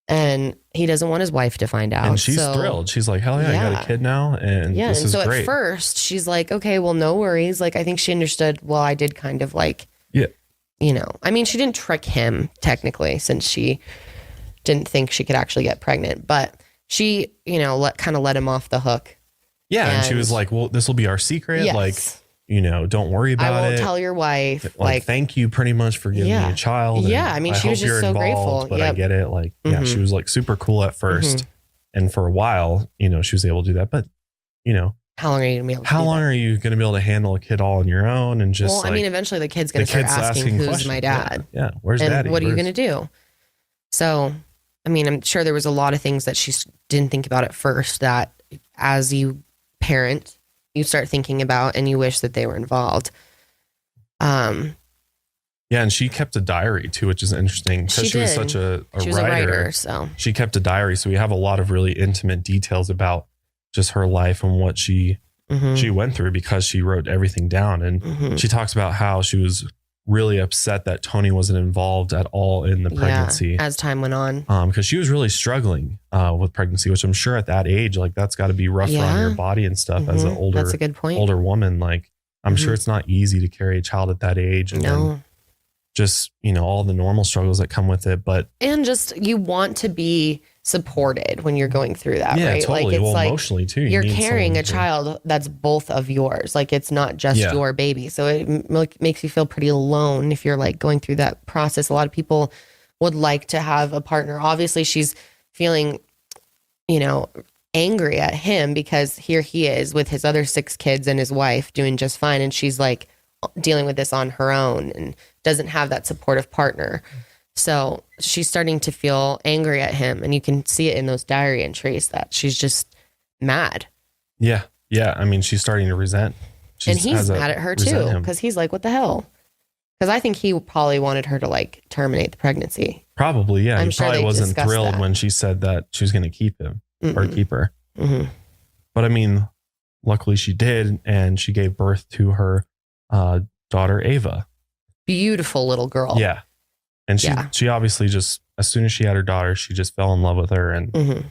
And he doesn't want his wife to find out. And she's thrilled. She's like, hell yeah, I got a kid now. And this is great. At first she's like, okay, well, no worries. Like, I think she understood, well, I did kind of like, I mean, she didn't trick him technically since she didn't think she could actually get pregnant, but she, kind of let him off the hook. Yeah. And she was like, well, this will be our secret. Yes. Like, don't worry about it. I won't tell your wife. Like, thank you pretty much for giving me a child. Yeah. I mean, she was just so grateful. But I get it. Like, she was like super cool at first. Mm-hmm. And for a while, she was able to do that. But, how long are you going to be able to be able to handle a kid all on your own? And just, I mean, eventually the kid's going to start asking who's my dad? Yeah. Where's daddy? What are you going to do? So, I mean, I'm sure there was a lot of things that she didn't think about at first that as you parent, you start thinking about and you wish that they were involved. And she kept a diary too, which is interesting because she was such a writer. So she kept a diary. So we have a lot of really intimate details about just her life and what she went through because she wrote everything down. And she talks about how she was really upset that Tony wasn't involved at all in the pregnancy as time went on. Because she was really struggling with pregnancy, which I'm sure at that age, like that's got to be rougher on your body and stuff as an That's a good point. older woman. Like I'm sure it's not easy to carry a child at that age. And then just, all the normal struggles that come with it. And just you want to be supported when you're going through that, right? Totally. Like it's emotionally too. You're carrying a child that's both of yours. Like it's not just your baby. So it makes you feel pretty alone if you're like going through that process. A lot of people would like to have a partner. Obviously she's feeling, angry at him because here he is with his other 6 kids and his wife doing just fine. And she's like dealing with this on her own and doesn't have that supportive partner. So she's starting to feel angry at him, and you can see it in those diary entries that she's just mad. Yeah. Yeah. I mean, she's starting to resent. And he's mad at her too, because he's like, what the hell? Because I think he probably wanted her to like terminate the pregnancy. Probably, yeah. I'm he sure probably wasn't thrilled that. when she said that she was going to keep him or keep her. But I mean, luckily she did, and she gave birth to her daughter, Ava. Beautiful little girl. Yeah. And she obviously just, as soon as she had her daughter, she just fell in love with her and,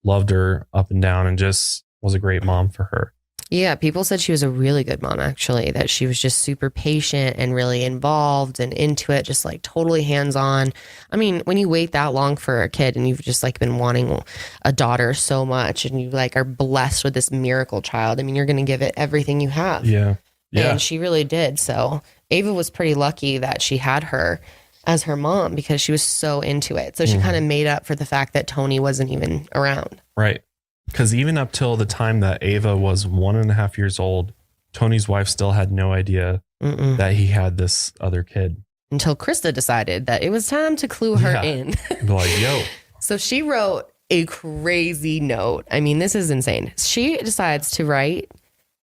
loved her up and down and just was a great mom for her. Yeah. People said she was a really good mom, actually, that she was just super patient and really involved and into it, just like totally hands-on. I mean, when you wait that long for a kid and you've just like been wanting a daughter so much and you like are blessed with this miracle child, I mean, you're going to give it everything you have. Yeah. Yeah. And she really did. So Ava was pretty lucky that she had her as her mom because she was so into it. So she kind of made up for the fact that Tony wasn't even around. Right. Because even up till the time that Ava was 1.5 years old, Tony's wife still had no idea that he had this other kid. Until Christa decided that it was time to clue her in. Like, yo. So she wrote a crazy note. I mean, this is insane. She decides to write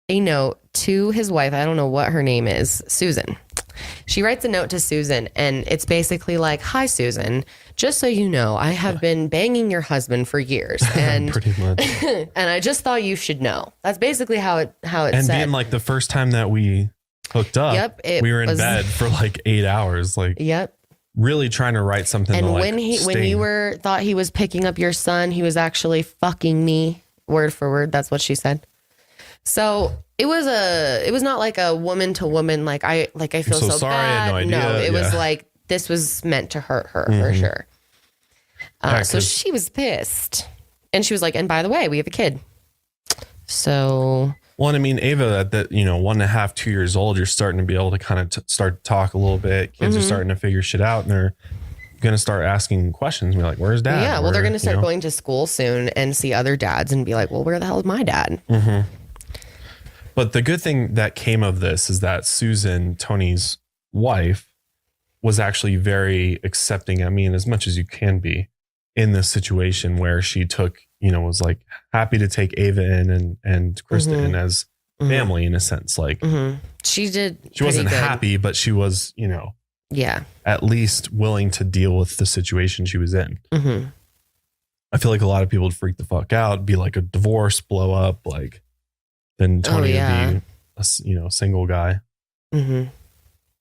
a note to his wife. I don't know what her name is, Susan. She writes a note to Susan, and it's basically like, hi, Susan, just so you know, I have been banging your husband for years. And pretty much. And I just thought you should know. That's basically how it and said. Being like the first time that we hooked up, we were in bed for like 8 hours. Like, really trying to write something. And to like when you thought he was picking up your son, he was actually fucking me, word for word. That's what she said. So it was not like a woman to woman. Like I feel so sorry, bad. I had no idea. No, it was like, this was meant to hurt her for sure. So she was pissed, and she was like, and by the way, we have a kid. So. Well, and I mean, Ava at that, 1.5, 2 years old, you're starting to be able to kind of start to talk a little bit. Kids are starting to figure shit out, and they're going to start asking questions. Be like, where's dad? Yeah. Well, they're going to start going to school soon and see other dads and be like, well, where the hell is my dad? But the good thing that came of this is that Susan, Tony's wife, was actually very accepting. I mean, as much as you can be in this situation where she took, was like happy to take Ava in and Christa in as family in a sense. Like she did. She wasn't happy, but she was, at least willing to deal with the situation she was in. I feel like a lot of people would freak the fuck out, be like a divorce, blow up, like. Then Tony would be a single guy.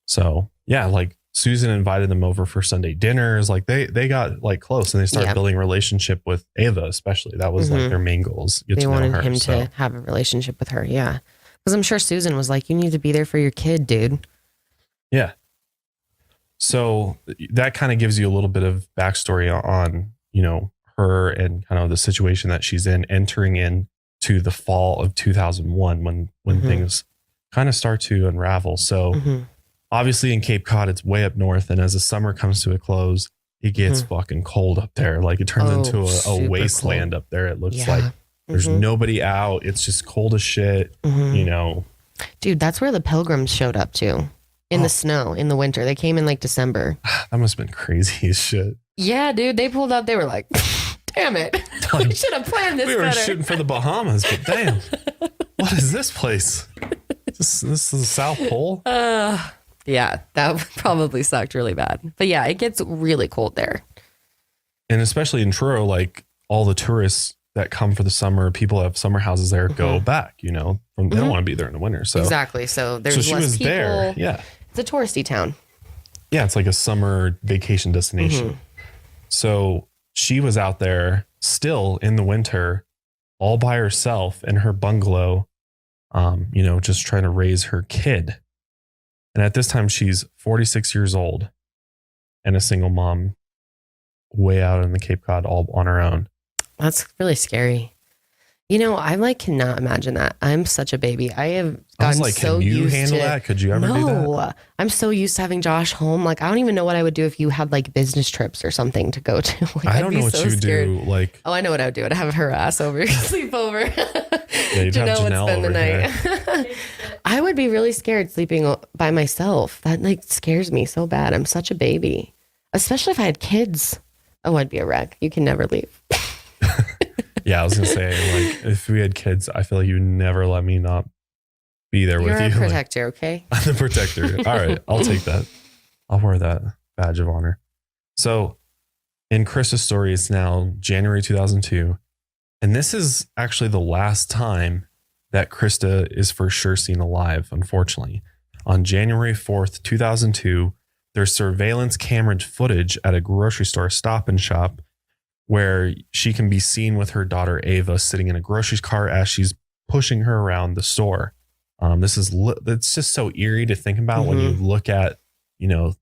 So like Susan invited them over for Sunday dinners. Like they got like close, and they started building a relationship with Ava, especially. That was like their main goals. They wanted him to have a relationship with her. Yeah. Because I'm sure Susan was like, you need to be there for your kid, dude. Yeah. So that kind of gives you a little bit of backstory on, her and kind of the situation that she's in, entering in to the fall of 2001 when things kind of start to unravel. So obviously in Cape Cod, it's way up north. And as the summer comes to a close, it gets fucking cold up there. Like it turns into a wasteland up there. It looks like there's nobody out. It's just cold as shit, Dude, that's where the pilgrims showed up to in the snow in the winter. They came in like December. That must have been crazy as shit. Yeah, dude. They pulled up. They were like, damn it. We should have planned this better. We were shooting for the Bahamas, but damn. What is this place? This is the South Pole? Yeah, that probably sucked really bad. But yeah, it gets really cold there. And especially in Truro, like all the tourists that come for the summer, people have summer houses there, go back, they don't want to be there in the winter. So exactly. So there's she less was people. there. Yeah. It's a touristy town. Yeah, it's like a summer vacation destination. So she was out there still in the winter, all by herself in her bungalow, just trying to raise her kid. And at this time, she's 46 years old and a single mom way out in the Cape Cod all on her own. That's really scary. I cannot imagine that. I'm such a baby. I have gotten so used to. Can you handle that? Could you ever do that? No, I'm so used to having Josh home. Like, I don't even know what I would do if you had like business trips or something to go to. Like, I don't know what you do. Like, I know what I would do. I'd have her ass over, sleep over. Yeah, you'd have Janelle spend the night. I would be really scared sleeping by myself. That like scares me so bad. I'm such a baby, especially if I had kids. Oh, I'd be a wreck. You can never leave. Yeah, I was gonna say, like, if we had kids, I feel like you would never let me not be there with you. You're a protector, okay? I'm the protector. All right, I'll take that. I'll wear that badge of honor. So, in Christa's story, it's now January 2002, and this is actually the last time that Christa is for sure seen alive. Unfortunately, on January 4th, 2002, there's surveillance camera footage at a grocery store Stop and Shop, where she can be seen with her daughter Ava sitting in a grocery cart as she's pushing her around the store. It's just so eerie to think about when you look at,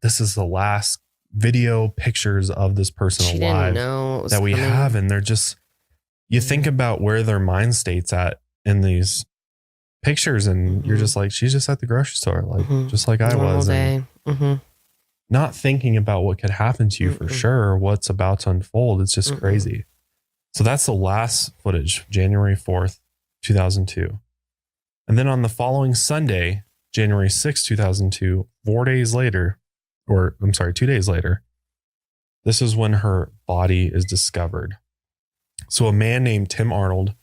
this is the last video pictures of this person alive that we have. And they're just, you think about where their mind state's at in these pictures and you're just like, she's just at the grocery store, like just like I was. And not thinking about what could happen to you for sure, or what's about to unfold. It's just crazy. So that's the last footage, January 4th, 2002. And then on the following Sunday, January 6th, 2002, 2 days later, this is when her body is discovered. So a man named Tim Arnold,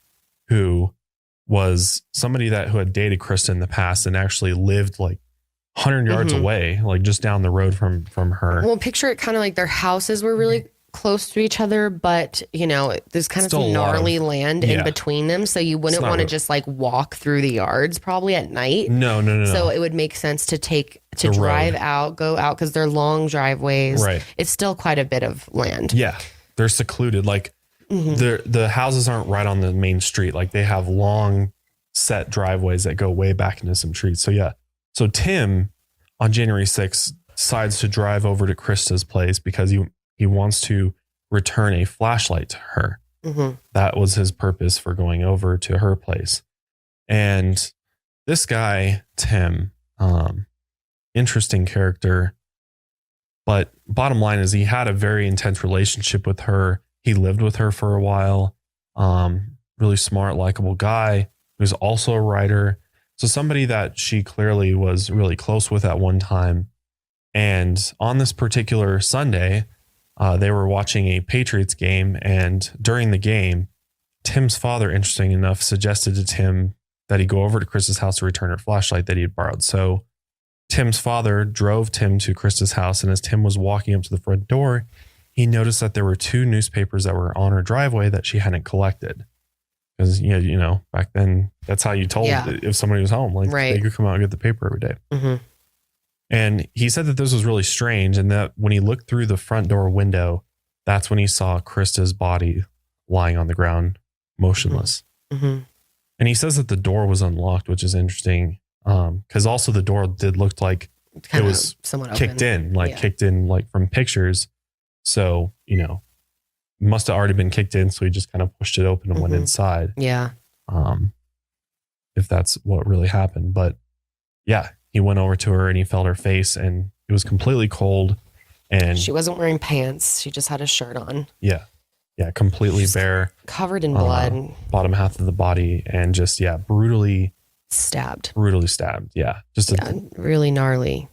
who was somebody who had dated Christa in the past and actually lived like 100 yards away, like just down the road from her. Well, picture it kind of like their houses were really close to each other, but there's kind of some gnarly land in between them. So you wouldn't want to just like walk through the yards probably at night. No. So it would make sense to drive out, go out, because they're long driveways. Right. It's still quite a bit of land. Yeah. They're secluded. Like the houses aren't right on the main street. Like they have long set driveways that go way back into some trees. So yeah. So Tim, on January 6th, decides to drive over to Christa's place because he wants to return a flashlight to her. That was his purpose for going over to her place. And this guy, Tim, interesting character. But bottom line is he had a very intense relationship with her. He lived with her for a while. Really smart, likable guy. He was also a writer. So somebody that she clearly was really close with at one time. And on this particular Sunday, they were watching a Patriots game. And during the game, Tim's father, interesting enough, suggested to Tim that he go over to Christa's house to return her flashlight that he had borrowed. So Tim's father drove Tim to Christa's house. And as Tim was walking up to the front door, he noticed that there were 2 newspapers that were on her driveway that she hadn't collected. Because, back then, that's how you told if somebody was home. Like, they could come out and get the paper every day. And he said that this was really strange. And that when he looked through the front door window, that's when he saw Christa's body lying on the ground, motionless. And he says that the door was unlocked, which is interesting. Because also the door did look like it was kicked in, like from pictures. So, must have already been kicked in, so he just kind of pushed it open and went inside. Yeah. If that's what really happened. But yeah, he went over to her and he felt her face and it was completely cold. And she wasn't wearing pants. She just had a shirt on. Yeah. Yeah. Completely bare. Covered in blood. Bottom half of the body and just, brutally stabbed. Yeah. Just really gnarly.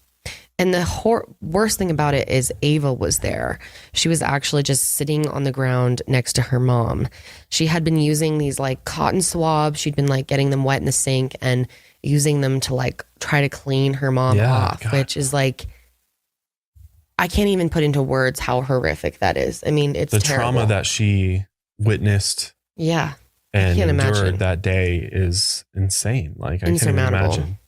And the worst thing about it is Ava was there. She was actually just sitting on the ground next to her mom. She had been using these like cotton swabs. She'd been like getting them wet in the sink and using them to like try to clean her mom off, which is like, I can't even put into words how horrific that is. I mean, it's the terrible. Trauma that she witnessed. Yeah. And endured that day is insane. Like I can't even imagine.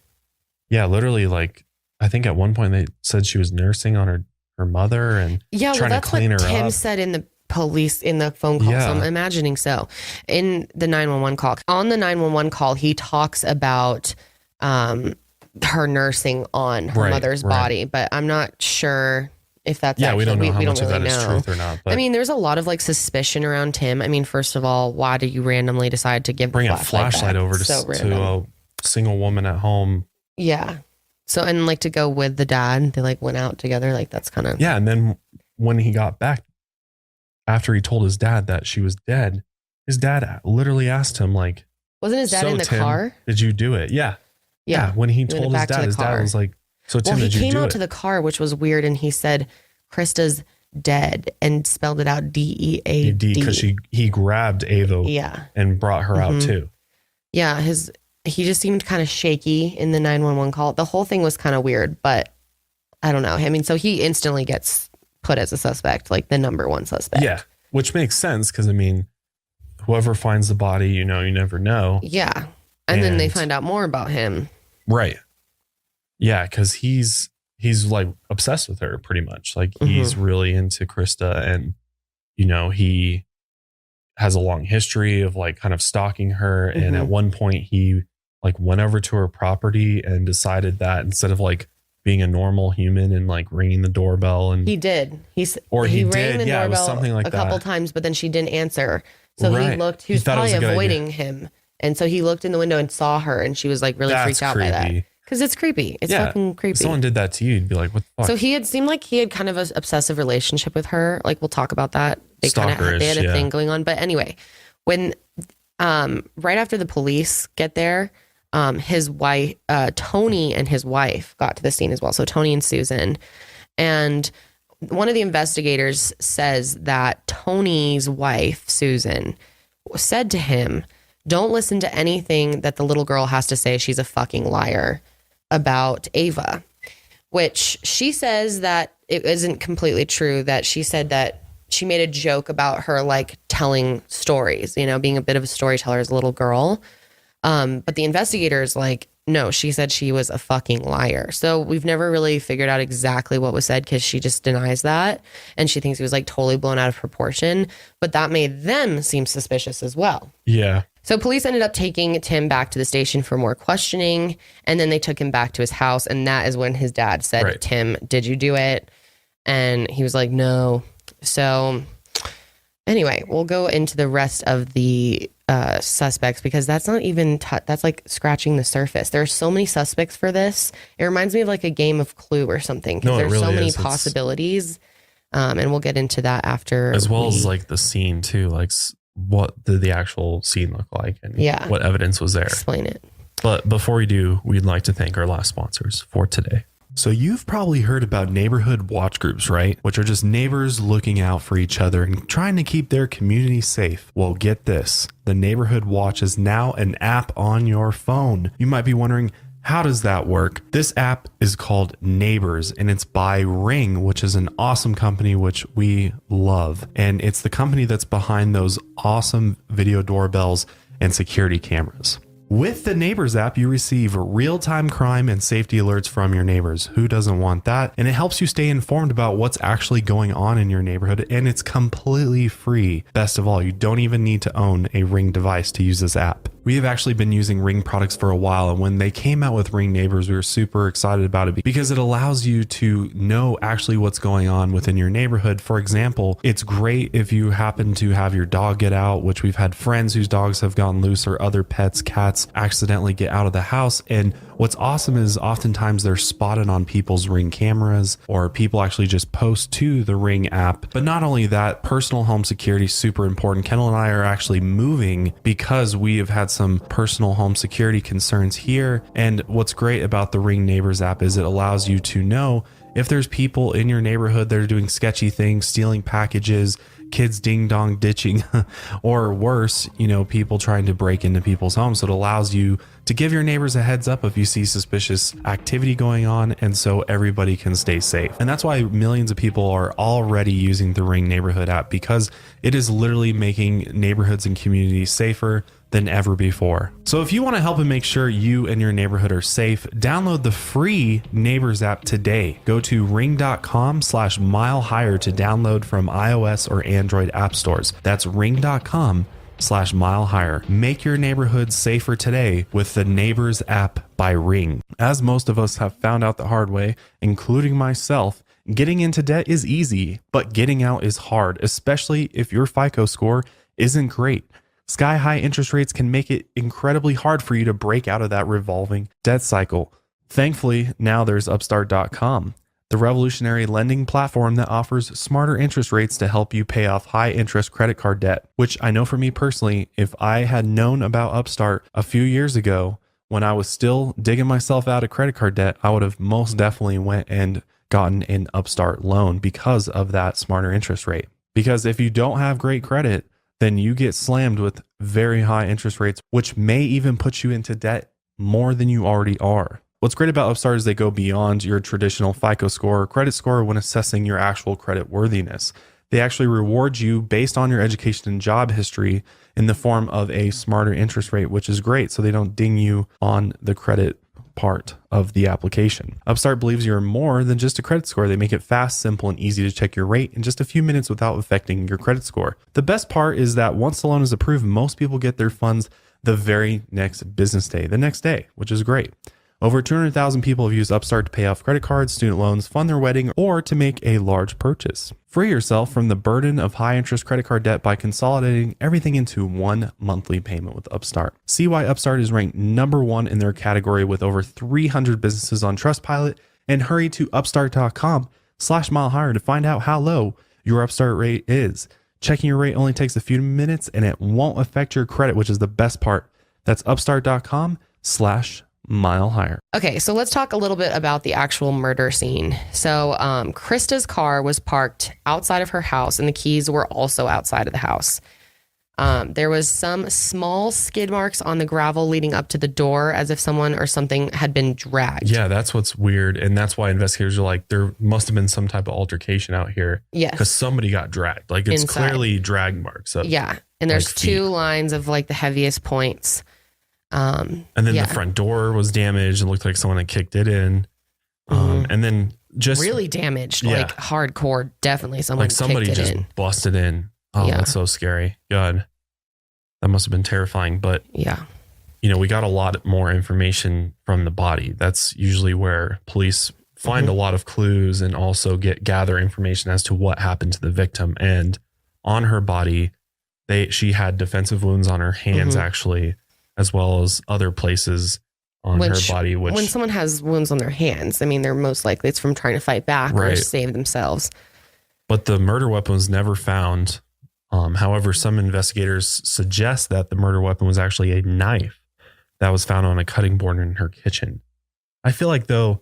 Yeah, literally like I think at one point they said she was nursing on her mother and trying to clean her up. Tim said in the police in the phone call. So I'm imagining so in the 911 call. On the 911 call, he talks about her nursing on her mother's body, but I'm not sure if that's we don't know how much of that is truth or not. But I mean, there's a lot of like suspicion around Tim. I mean, first of all, why did you randomly decide to bring a flashlight over to a single woman at home? Yeah. So, and like to go with the dad, they like went out together. Like that's kind of. Yeah. And then when he got back, after he told his dad that she was dead, his dad literally asked him like, wasn't his dad in the Tim, car? Did you do it? Yeah. When he told his dad was like, so Tim, did you do it? He came out to the car, which was weird. And he said, Christa's dead and spelled it out DEAD. Because he grabbed Ava and brought her out too. Yeah. He just seemed kind of shaky in the 911 call. The whole thing was kind of weird, but I don't know. I mean, so he instantly gets put as a suspect, like the number one suspect. Yeah. Which makes sense. Cause I mean, whoever finds the body, you never know. Yeah. And then they find out more about him. Right. Yeah. Cause he's like obsessed with her pretty much. Like he's really into Christa and, he has a long history of like kind of stalking her. And at one point he like went over to her property and decided that instead of like being a normal human and like ringing the doorbell and he did. He rang the doorbell something like a couple times, but then she didn't answer. So he looked, he was probably avoiding him. And so he looked in the window and saw her and she was like really freaked out by that. Because it's creepy. It's fucking creepy. If someone did that to you, you'd be like, what the fuck? So he had seemed like he had kind of an obsessive relationship with her. Like we'll talk about that. They had a thing going on. But anyway, when right after the police get there, his wife, Tony and his wife got to the scene as well. So Tony and Susan. And one of the investigators says that Tony's wife, Susan, said to him, don't listen to anything that the little girl has to say. She's a fucking liar about Ava, which she says that it isn't completely true. That she said that she made a joke about her like telling stories, being a bit of a storyteller as a little girl. But the investigators like, no, she said she was a fucking liar. So we've never really figured out exactly what was said because she just denies that. And she thinks it was like totally blown out of proportion. But that made them seem suspicious as well. Yeah. So police ended up taking Tim back to the station for more questioning. And then they took him back to his house. And that is when his dad said, Tim, did you do it? And he was like, no. So anyway, we'll go into the rest of the suspects because that's not even that's like scratching the surface. There are so many suspects for this. It reminds me of like a game of Clue or something because there's really so many possibilities. And we'll get into that after, as well as like the scene too. Like what did the actual scene look like and what evidence was there? Explain it. But before we do, we'd like to thank our last sponsors for today. So you've probably heard about neighborhood watch groups, right? Which are just neighbors looking out for each other and trying to keep their community safe. Well, get this. The Neighborhood Watch is now an app on your phone. You might be wondering, how does that work? This app is called Neighbors and it's by Ring, which is an awesome company which we love. And it's the company that's behind those awesome video doorbells and security cameras. With the Neighbors app, you receive real-time crime and safety alerts from your neighbors. Who doesn't want that? And it helps you stay informed about what's actually going on in your neighborhood, and it's completely free. Best of all, you don't even need to own a Ring device to use this app. We have actually been using Ring products for a while, and when they came out with Ring Neighbors, we were super excited about it because it allows you to know actually what's going on within your neighborhood. For example, it's great if you happen to have your dog get out, which we've had friends whose dogs have gotten loose or other pets, cats, accidentally get out of the house. And what's awesome is oftentimes they're spotted on people's Ring cameras or people actually just post to the Ring app. But not only that, personal home security is super important. Kendall and I are actually moving because we have had some personal home security concerns here. And what's great about the Ring Neighbors app is it allows you to know if there's people in your neighborhood that are doing sketchy things, stealing packages, kids ding dong ditching, or worse, people trying to break into people's homes. So it allows you to give your neighbors a heads up if you see suspicious activity going on, and so everybody can stay safe. And that's why millions of people are already using the Ring Neighborhood app, because it is literally making neighborhoods and communities safer. than ever before. So if you want to help and make sure you and your neighborhood are safe, download the free Neighbors app today. Go to ring.com/milehigher to download from iOS or Android app stores. That's ring.com/milehigher. Make your neighborhood safer today with the Neighbors app by Ring. As most of us have found out the hard way, including myself, getting into debt is easy, but getting out is hard, especially if your FICO score isn't great. Sky-high interest rates can make it incredibly hard for you to break out of that revolving debt cycle. Thankfully, now there's Upstart.com, the revolutionary lending platform that offers smarter interest rates to help you pay off high-interest credit card debt, which I know for me personally, if I had known about Upstart a few years ago when I was still digging myself out of credit card debt, I would have most definitely went and gotten an Upstart loan because of that smarter interest rate. Because if you don't have great credit, then you get slammed with very high interest rates, which may even put you into debt more than you already are. What's great about Upstart is they go beyond your traditional FICO score or credit score when assessing your actual credit worthiness. They actually reward you based on your education and job history in the form of a smarter interest rate, which is great. So they don't ding you on the credit part of the application. Upstart believes you're more than just a credit score. They make it fast, simple, and easy to check your rate in just a few minutes without affecting your credit score. The best part is that once the loan is approved, most people get their funds the very next business day, the next day, which is great. Over 200,000 people have used Upstart to pay off credit cards, student loans, fund their wedding, or to make a large purchase. Free yourself from the burden of high interest credit card debt by consolidating everything into one monthly payment with Upstart. See why Upstart is ranked #1 in their category with over 300 businesses on Trustpilot, and hurry to upstart.com/milehigher to find out how low your Upstart rate is. Checking your rate only takes a few minutes and it won't affect your credit, which is the best part. That's upstart.com/milehigher. Okay, so let's talk a little bit about the actual murder scene. So Christa's car was parked outside of her house and the keys were also outside of the house. There was some small skid marks on the gravel leading up to the door as if someone or something had been dragged. Yeah, that's what's weird. And that's why investigators are like, there must have been some type of altercation out here. Yes. Because somebody got dragged. Like it's inside. Clearly drag marks. Yeah. And there's like two lines of like the heaviest points. And then the front door was damaged and looked like someone had kicked it in. And then just really damaged, like hardcore. Definitely someone like somebody kicked it just in. Busted in. Oh, that's so scary. God, that must have been terrifying. But yeah, you know, we got a lot more information from the body. That's usually where police find a lot of clues and also gather information as to what happened to the victim. And on her body, she had defensive wounds on her hands, actually, as well as other places on her body. Which, when someone has wounds on their hands, I mean, they're most likely it's from trying to fight back or save themselves. But the murder weapon was never found. However, some investigators suggest that the murder weapon was actually a knife that was found on a cutting board in her kitchen. I feel like, though,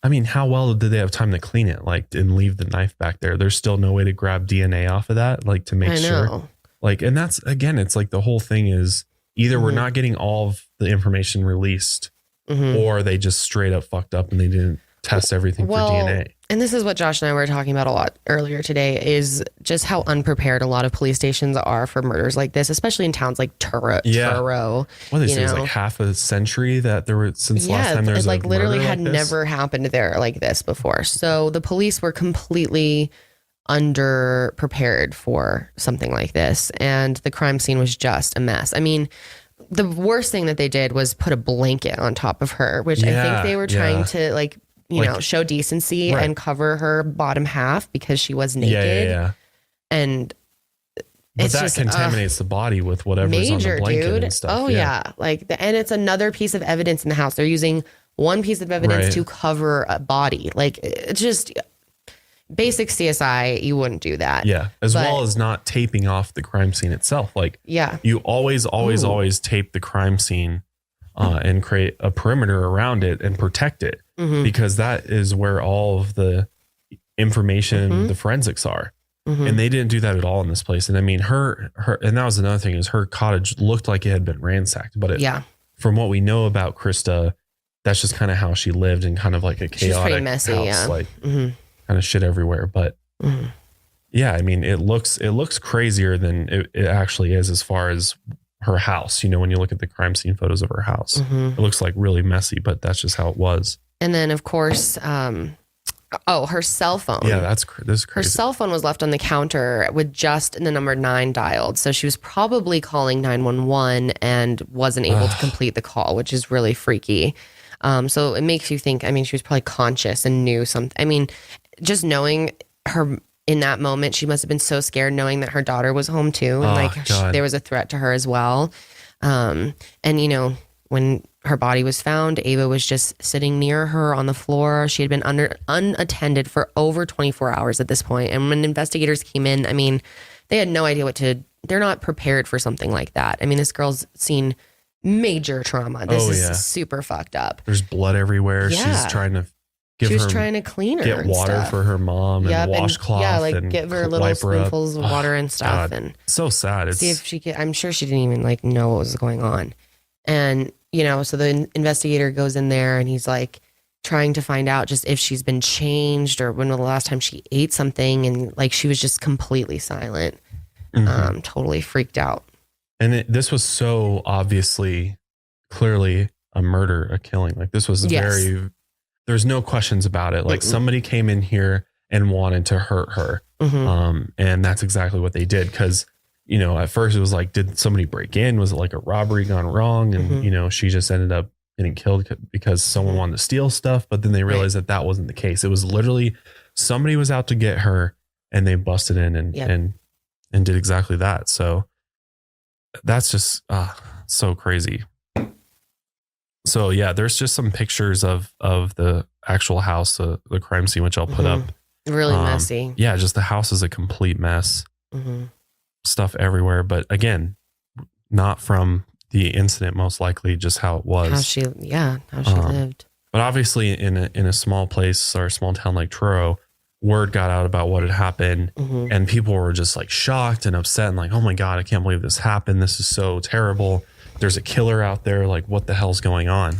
I mean, how well did they have time to clean it, like, and leave the knife back there? There's still no way to grab DNA off of that, like, to make sure. Like, and that's, again, it's like the whole thing is either we're not getting all of the information released or they just straight up fucked up and they didn't test everything for DNA. And this is what Josh and I were talking about a lot earlier today, is just how unprepared a lot of police stations are for murders like this, especially in towns like Truro. Well, they say it's like half a century that there were since last time there's like literally had like never happened there like this before. So the police were completely underprepared for something like this, and the crime scene was just a mess. I mean, the worst thing that they did was put a blanket on top of her, which I think they were trying to like show decency and cover her bottom half because she was naked. And but that contaminates the body with whatever's on the blanket and stuff. And it's another piece of evidence in the house. They're using one piece of evidence to cover a body. Like, it's just basic CSI. You wouldn't do that. As well as not taping off the crime scene itself. Like, you always tape the crime scene and create a perimeter around it and protect it, because that is where all of the information, the forensics are. And they didn't do that at all in this place. And I mean, her, and that was another thing, is her cottage looked like it had been ransacked, but from what we know about Christa, that's just kind of how she lived, in kind of like a chaotic messy, house, like kind of shit everywhere. But I mean, it looks crazier than it actually is, as far as her house. You know, when you look at the crime scene photos of her house, it looks like really messy, but that's just how it was. And then, of course, her cell phone. Yeah, this is crazy. Her cell phone was left on the counter with just the number 9 dialed. So she was probably calling 911 and wasn't able to complete the call, which is really freaky. So it makes you think, I mean, she was probably conscious and knew something. I mean, just knowing her in that moment, she must have been so scared knowing that her daughter was home too. And there was a threat to her as well. And, you know, when her body was found, Ava was just sitting near her on the floor. She had been unattended for over 24 hours at this point. And when investigators came in, I mean, they had no idea they're not prepared for something like that. I mean, this girl's seen major trauma. This is super fucked up. There's blood everywhere. Yeah. She's trying to trying to clean her, get water for her mom and washcloth. Yeah, like give her little spoonfuls of water and stuff. God. And so sad. See if she could. I'm sure she didn't even like know what was going on. And, you know, so the investigator goes in there and he's like trying to find out just if she's been changed or when was the last time she ate something. And like, she was just completely silent, totally freaked out. And this was so obviously, clearly a murder, a killing. Like this was there's no questions about it. Like somebody came in here and wanted to hurt her. And that's exactly what they did. Cause you know, at first it was like, did somebody break in? Was it like a robbery gone wrong? And, you know, she just ended up getting killed because someone wanted to steal stuff. But then they realized that wasn't the case. It was literally somebody was out to get her and they busted in and did exactly that. So that's just so crazy. So, yeah, there's just some pictures of the actual house, the crime scene, which I'll put up. Really messy. Yeah, just the house is a complete mess. Stuff everywhere, but again, not from the incident, most likely just how it was. How she lived. But obviously in a small place or a small town like Truro, word got out about what had happened and people were just like shocked and upset and like, oh my God, I can't believe this happened. This is so terrible. There's a killer out there. Like, what the hell's going on?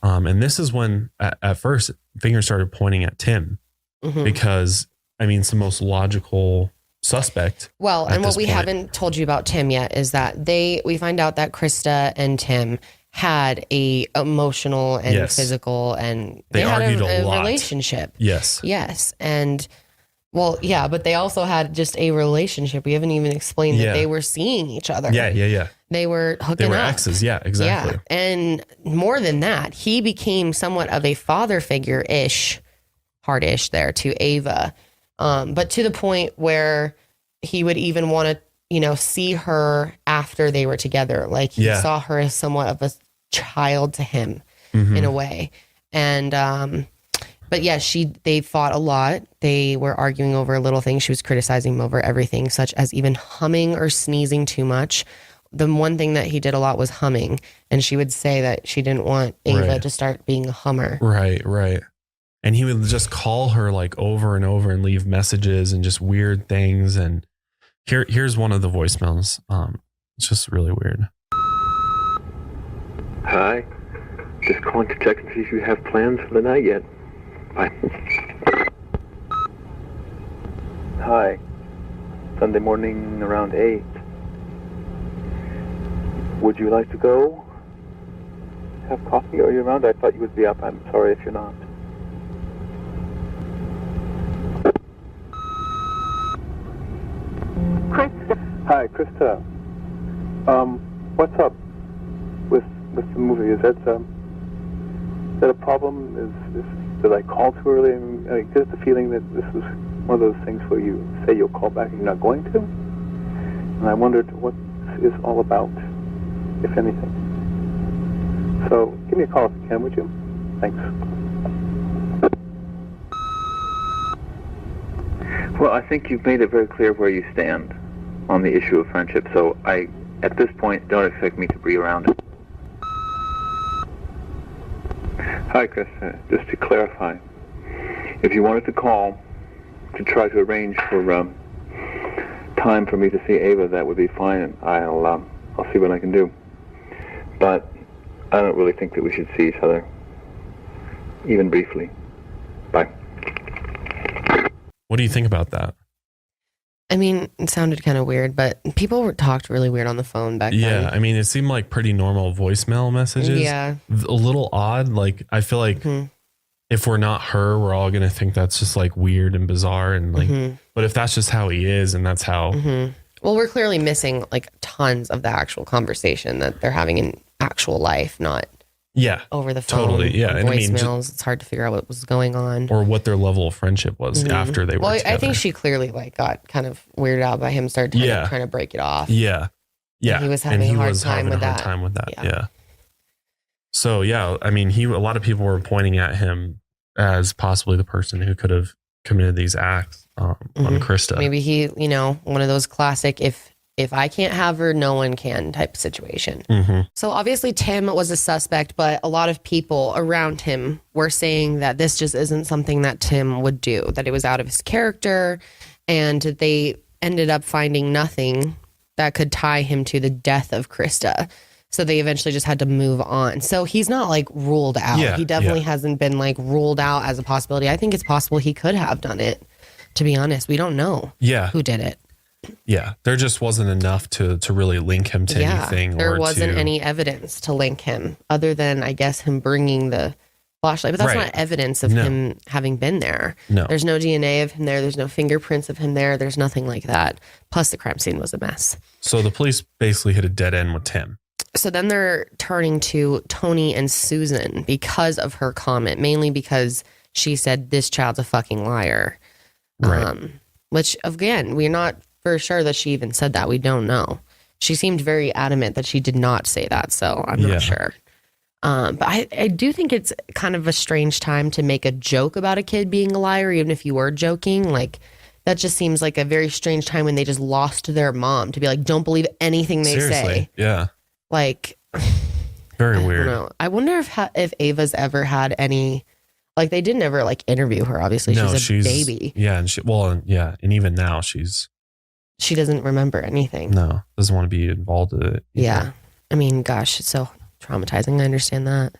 And this is when at first fingers started pointing at Tim because I mean, it's the most logical suspect. Well, and what we haven't told you about Tim yet is that we find out that Christa and Tim had a emotional and physical and they had a relationship. Yes. And well, yeah, but they also had just a relationship. We haven't even explained that they were seeing each other. Yeah. They were hooking up. They were exes. Yeah, exactly. Yeah. And more than that, he became somewhat of a father figure-ish, hard-ish there to Ava. But to the point where he would even want to, you know, see her after they were together. Like he saw her as somewhat of a child to him in a way. And, but yeah, they fought a lot. They were arguing over little things. She was criticizing him over everything, such as even humming or sneezing too much. The one thing that he did a lot was humming. And she would say that she didn't want Ava to start being a hummer. Right. And he would just call her like over and over and leave messages and just weird things. And here's one of the voicemails. It's just really weird. Hi. Just calling to check and see if you have plans for the night yet. Bye. Hi. Sunday morning around 8. Would you like to go have coffee? Are you around? I thought you would be up. I'm sorry if you're not. Christa. Hi, Christa. What's up with the movie? Is that a problem? Did I call too early? I get the feeling that this is one of those things where you say you'll call back and you're not going to. And I wondered what this is all about, if anything. So give me a call if you can, would you? Thanks. Well, I think you've made it very clear where you stand on the issue of friendship, so at this point, don't expect me to be around it. Hi, Chris. Just to clarify, if you wanted to call to try to arrange for time for me to see Ava, that would be fine. I'll see what I can do. But I don't really think that we should see each other, even briefly. Bye. What do you think about that? I mean, it sounded kind of weird, but people talked really weird on the phone back then. Yeah, I mean, it seemed like pretty normal voicemail messages. Yeah. A little odd. Like, I feel like if we're not her, we're all going to think that's just like weird and bizarre. And like, but if that's just how he is and that's how. Well, we're clearly missing like tons of the actual conversation that they're having in actual life, not over the phone. Totally. Yeah. And voicemails. It's hard to figure out what was going on. Or what their level of friendship was after they were together. I think she clearly like got kind of weirded out by him, started trying to break it off. Yeah. Yeah. And he was having a hard time with that. Yeah. So, yeah, I mean, a lot of people were pointing at him as possibly the person who could have committed these acts on Christa. Maybe he, one of those classic, if I can't have her, no one can type of situation. So obviously Tim was a suspect, but a lot of people around him were saying that this just isn't something that Tim would do, that it was out of his character, and they ended up finding nothing that could tie him to the death of Christa. So they eventually just had to move on. So he's not like ruled out. He definitely hasn't been like ruled out as a possibility. I think it's possible he could have done it. To be honest, we don't know who did it. Yeah, there just wasn't enough to really link him to anything. There wasn't any evidence to link him other than, I guess, him bringing the flashlight. But that's not evidence of him having been there. No. There's no DNA of him there. There's no fingerprints of him there. There's nothing like that. Plus, the crime scene was a mess. So the police basically hit a dead end with Tim. So then they're turning to Tony and Susan because of her comment, mainly because she said, this child's a fucking liar. Right. Which, again, we're not for sure that she even said that. We don't know. She seemed very adamant that she did not say that, so I'm not sure. But I do think it's kind of a strange time to make a joke about a kid being a liar, even if you were joking. Like, that just seems like a very strange time when they just lost their mom to be like, don't believe anything they say. Yeah. Like, very weird. I don't know. I wonder if Ava's ever had any, like, they didn't ever like interview her. Obviously, she's a baby. Yeah, and even now she doesn't remember anything. No, doesn't want to be involved in it either. Yeah, I mean, gosh, it's so traumatizing. I understand that.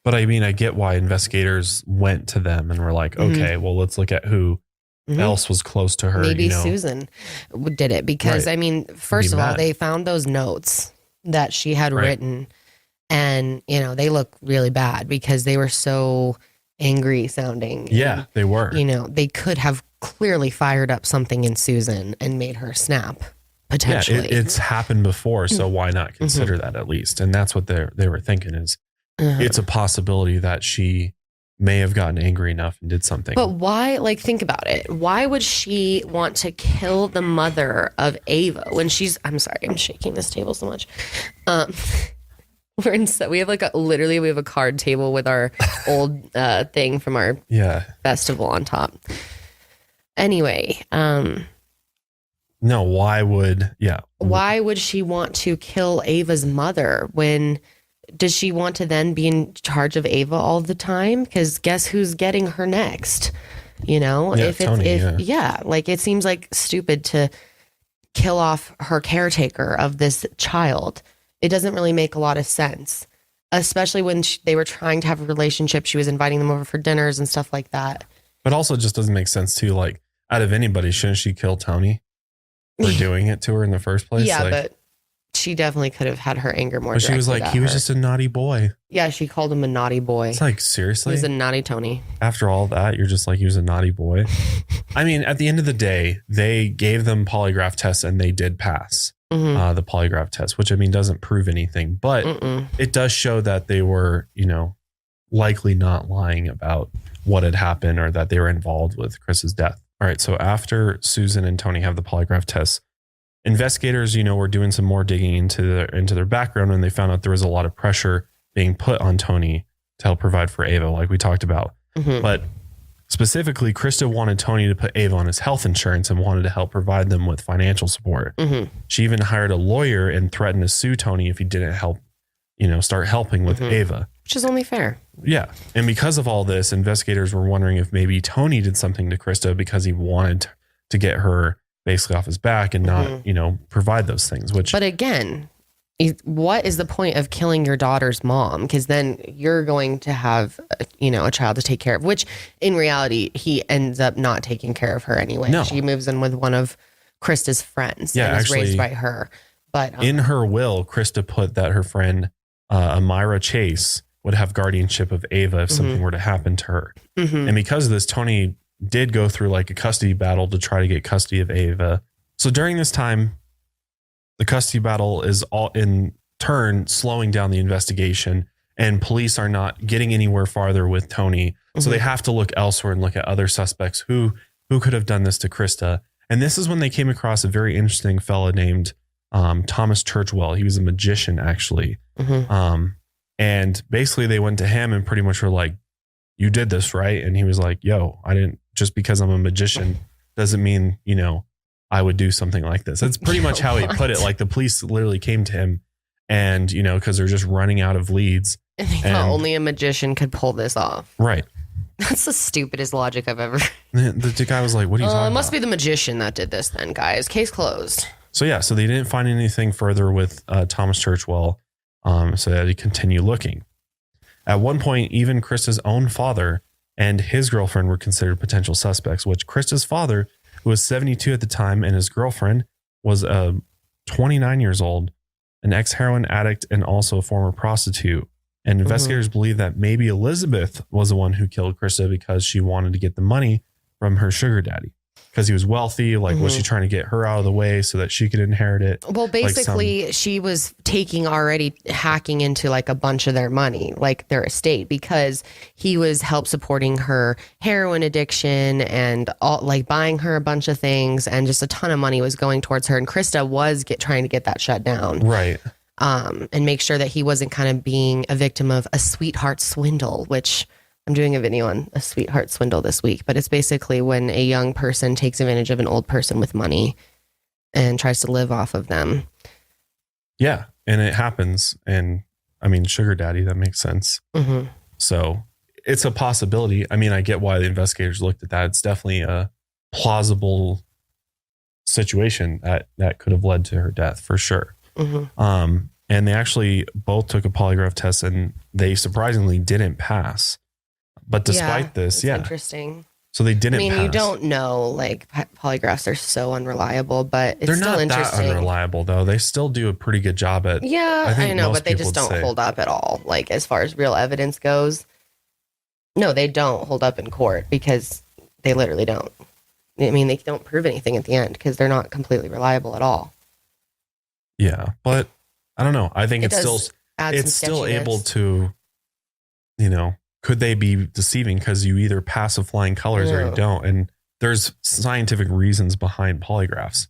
But I mean, I get why investigators went to them and were like, okay, well, let's look at who else was close to her. Maybe Susan did it because I mean, first of all, they found those notes that she had written, and they look really bad because they were so angry sounding. Yeah, they were. They could have clearly fired up something in Susan and made her snap potentially. Yeah, it's happened before, so why not consider that at least? And that's what they were thinking is it's a possibility that she may have gotten angry enough and did something. But why, like, think about it. Why would she want to kill the mother of Ava when she's, I'm sorry, I'm shaking this table so much. We have we have a card table with our old thing from our festival on top. Anyway, no, why would she want to kill Ava's mother when does she want to then be in charge of Ava all the time? Because guess who's getting her next? It seems like stupid to kill off her caretaker of this child. It doesn't really make a lot of sense, especially when they were trying to have a relationship. She was inviting them over for dinners and stuff like that. But also just doesn't make sense too. Like, out of anybody, shouldn't she kill Tony for doing it to her in the first place? Yeah, but she definitely could have had her anger more. But she was like, he was just a naughty boy. Yeah, she called him a naughty boy. It's like, seriously? He was a naughty Tony. After all that, you're just like, he was a naughty boy. I mean, at the end of the day, they gave them polygraph tests and they did pass the polygraph test, which I mean, doesn't prove anything, but it does show that they were, likely not lying about what had happened or that they were involved with Chris's death. All right. So after Susan and Tony have the polygraph tests, investigators, were doing some more digging into their background, and they found out there was a lot of pressure being put on Tony to help provide for Ava, like we talked about. But specifically, Christa wanted Tony to put Ava on his health insurance and wanted to help provide them with financial support. She even hired a lawyer and threatened to sue Tony if he didn't help, start helping with Ava. Which is only fair. Yeah. And because of all this, investigators were wondering if maybe Tony did something to Christa because he wanted to get her basically off his back and not, provide those things. But again, what is the point of killing your daughter's mom? Because then you're going to have, a child to take care of, which in reality, he ends up not taking care of her anyway. No. She moves in with one of Christa's friends. Yeah, and was actually, raised by her. But in her will, Christa put that her friend Amira Chase would have guardianship of Ava if something were to happen to her. And because of this, Tony did go through like a custody battle to try to get custody of Ava. So during this time, the custody battle is all in turn slowing down the investigation, and police are not getting anywhere farther with Tony. So they have to look elsewhere and look at other suspects who could have done this to Christa. And this is when they came across a very interesting fellow named Thomas Churchwell. He was a magician, actually. And basically they went to him and pretty much were like, you did this, right? And he was like, yo, I didn't, just because I'm a magician doesn't mean, you know, I would do something like this. That's pretty much how he put it. Like the police literally came to him and, you know, because they're just running out of leads. And only a magician could pull this off. Right. That's the stupidest logic I've ever. The guy was like, what are you talking about? It must be the magician that did this then, guys. Case closed. So yeah, so they didn't find anything further with Thomas Churchwell. So they had to continue looking. At one point, even Christa's own father and his girlfriend were considered potential suspects, which Christa's father, who was 72 at the time, and his girlfriend was 29 years old, an ex-heroin addict and also a former prostitute. And investigators believe that maybe Elizabeth was the one who killed Christa because she wanted to get the money from her sugar daddy. Because he was wealthy, like was she trying to get her out of the way so that she could inherit it? Well, basically, she was hacking into like a bunch of their money, like their estate, because he was help supporting her heroin addiction and all, like buying her a bunch of things, and just a ton of money was going towards her. And Christa was trying to get that shut down, right? And make sure that he wasn't kind of being a victim of a sweetheart swindle, which. I'm doing a video on a sweetheart swindle this week, but it's basically when a young person takes advantage of an old person with money and tries to live off of them. Yeah. And it happens. And I mean, sugar daddy, that makes sense. So it's a possibility. I mean, I get why the investigators looked at that. It's definitely a plausible situation that could have led to her death for sure. And they actually both took a polygraph test and they surprisingly didn't pass. But despite this, interesting. So they didn't pass. You don't know, like polygraphs are so unreliable, but it's They're still not interesting. that unreliable though. They still do a pretty good job at. Yeah, I know, but they just don't hold up at all. Like as far as real evidence goes, no, they don't hold up in court because they literally don't. I mean, they don't prove anything at the end because they're not completely reliable at all. Yeah, but I don't know. I think it's still able to, you know. Could they be deceiving? Because you either pass with flying colors or you don't. And there's scientific reasons behind polygraphs.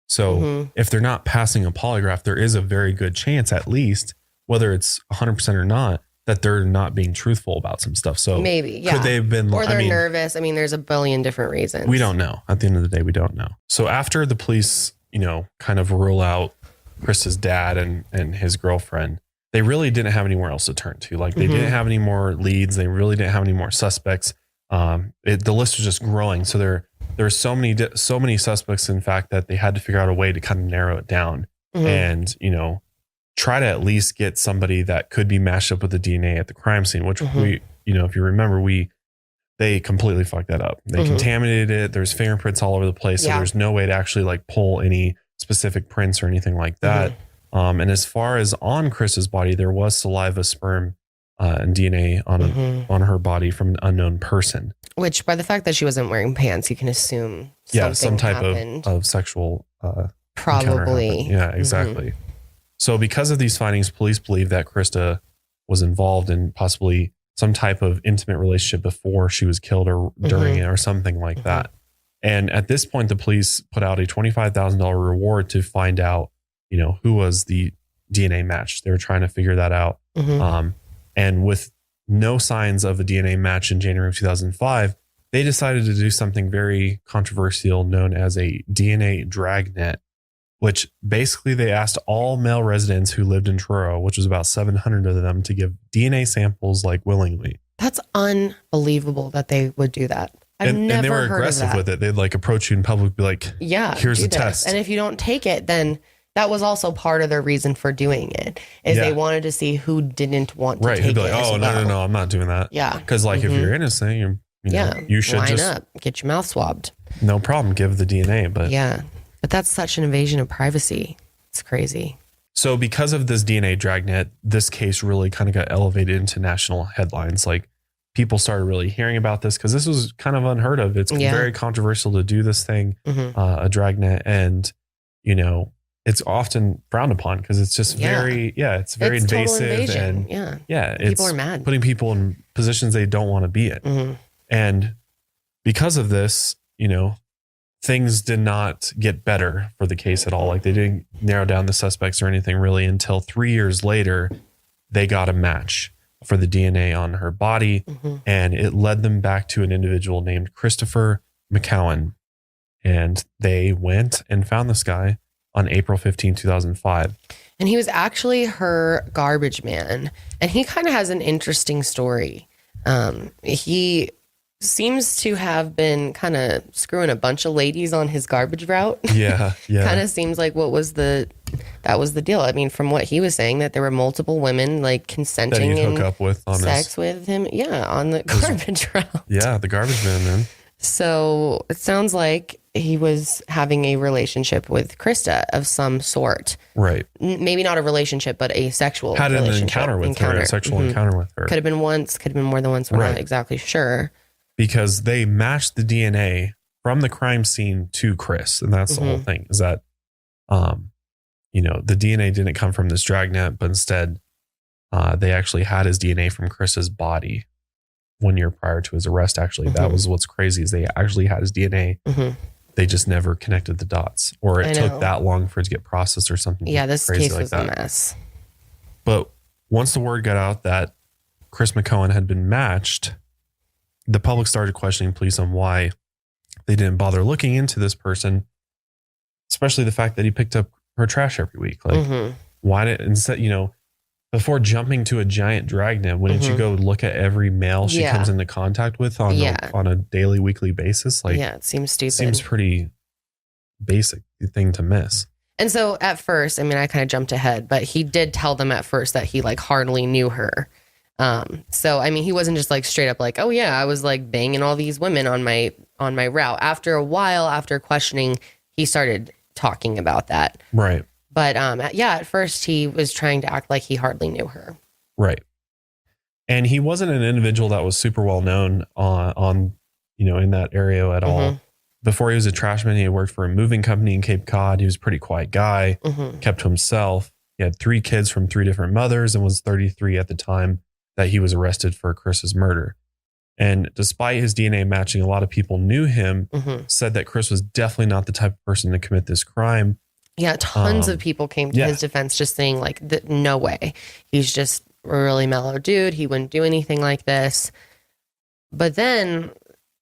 So if they're not passing a polygraph, there is a very good chance, at least, whether it's 100% or not, that they're not being truthful about some stuff. So maybe, could they have been, or they're nervous. I mean, there's a billion different reasons. We don't know. At the end of the day, we don't know. So after the police, you know, kind of rule out Chris's dad and his girlfriend, they really didn't have anywhere else to turn to. Like they didn't have any more leads. They really didn't have any more suspects. The list was just growing. So there were so many suspects, in fact, that they had to figure out a way to kind of narrow it down and, you know, try to at least get somebody that could be matched up with the DNA at the crime scene, which we, you know, if you remember, they completely fucked that up. They contaminated it. There's fingerprints all over the place. So there's no way to actually like pull any specific prints or anything like that. And as far as on Chris's body, there was saliva, sperm, and DNA on her body from an unknown person. Which, by the fact that she wasn't wearing pants, you can assume some type happened. of sexual probably. Yeah, exactly. So because of these findings, police believe that Christa was involved in possibly some type of intimate relationship before she was killed or during it or something like that. And at this point, the police put out a $25,000 reward to find out, you know, who was the DNA match. They were trying to figure that out. And with no signs of a DNA match in January of 2005, they decided to do something very controversial known as a DNA dragnet, which basically they asked all male residents who lived in Truro, which was about 700 of them, to give DNA samples like willingly. That's unbelievable that they would do that. And they were aggressive with it. They'd like approach you in public, be like, here's the test. And if you don't take it, then that was also part of their reason for doing it, is they wanted to see who didn't want to take it. Right, who'd be like, oh, no, I'm not doing that. Yeah. Because like if you're innocent, you should line up, get your mouth swabbed. No problem, give the DNA. But But that's such an invasion of privacy. It's crazy. So because of this DNA dragnet, this case really kind of got elevated into national headlines. Like people started really hearing about this because this was kind of unheard of. It's very controversial to do this thing, a dragnet. And, you know, it's often frowned upon because it's just it's very invasive. And people are mad. Putting people in positions they don't want to be in. And because of this, you know, things did not get better for the case at all. Like they didn't narrow down the suspects or anything really until 3 years later, they got a match for the DNA on her body. And it led them back to an individual named Christopher McCowan. And they went and found this guy on April 15, 2005. And he was actually her garbage man. And he kind of has an interesting story. He seems to have been kind of screwing a bunch of ladies on his garbage route. Yeah. Kind of seems like that was the deal. I mean, from what he was saying, that there were multiple women like consenting that he'd hook up with on sex with him. Yeah, on the garbage route. Yeah, the garbage man. So it sounds like he was having a relationship with Christa of some sort. Right. Maybe not a relationship, but a sexual Had an relationship. encounter with her, a sexual encounter with her. Could have been once, could have been more than once. We're not exactly sure. Because they matched the DNA from the crime scene to Chris. And that's the whole thing is that, you know, the DNA didn't come from this dragnet, but instead they actually had his DNA from Chris's body 1 year prior to his arrest. Actually, that was what's crazy is they actually had his DNA. They just never connected the dots, or it took that long for it to get processed or something. Yeah, this crazy case like was that. a mess. But once the word got out that Chris McCowan had been matched, the public started questioning police on why they didn't bother looking into this person, especially the fact that he picked up her trash every week. Like, why did instead, you know, before jumping to a giant dragnet, wouldn't you go look at every male she comes into contact with on a daily, weekly basis? Like, it seems stupid. Seems pretty basic thing to miss. And so at first, I mean, I kind of jumped ahead, but he did tell them at first that he like hardly knew her. So, I mean, he wasn't just like straight up like, oh yeah, I was like banging all these women on my route. After a while, after questioning, he started talking about that. Right. But, at first he was trying to act like he hardly knew her. Right. And he wasn't an individual that was super well known on you know, in that area at all. Before he was a trashman, he had worked for a moving company in Cape Cod. He was a pretty quiet guy, kept to himself. He had 3 kids from 3 different mothers and was 33 at the time that he was arrested for Chris's murder. And despite his DNA matching, a lot of people knew him, said that Chris was definitely not the type of person to commit this crime. Yeah, tons of people came to his defense just saying like, no way. He's just a really mellow dude. He wouldn't do anything like this. But then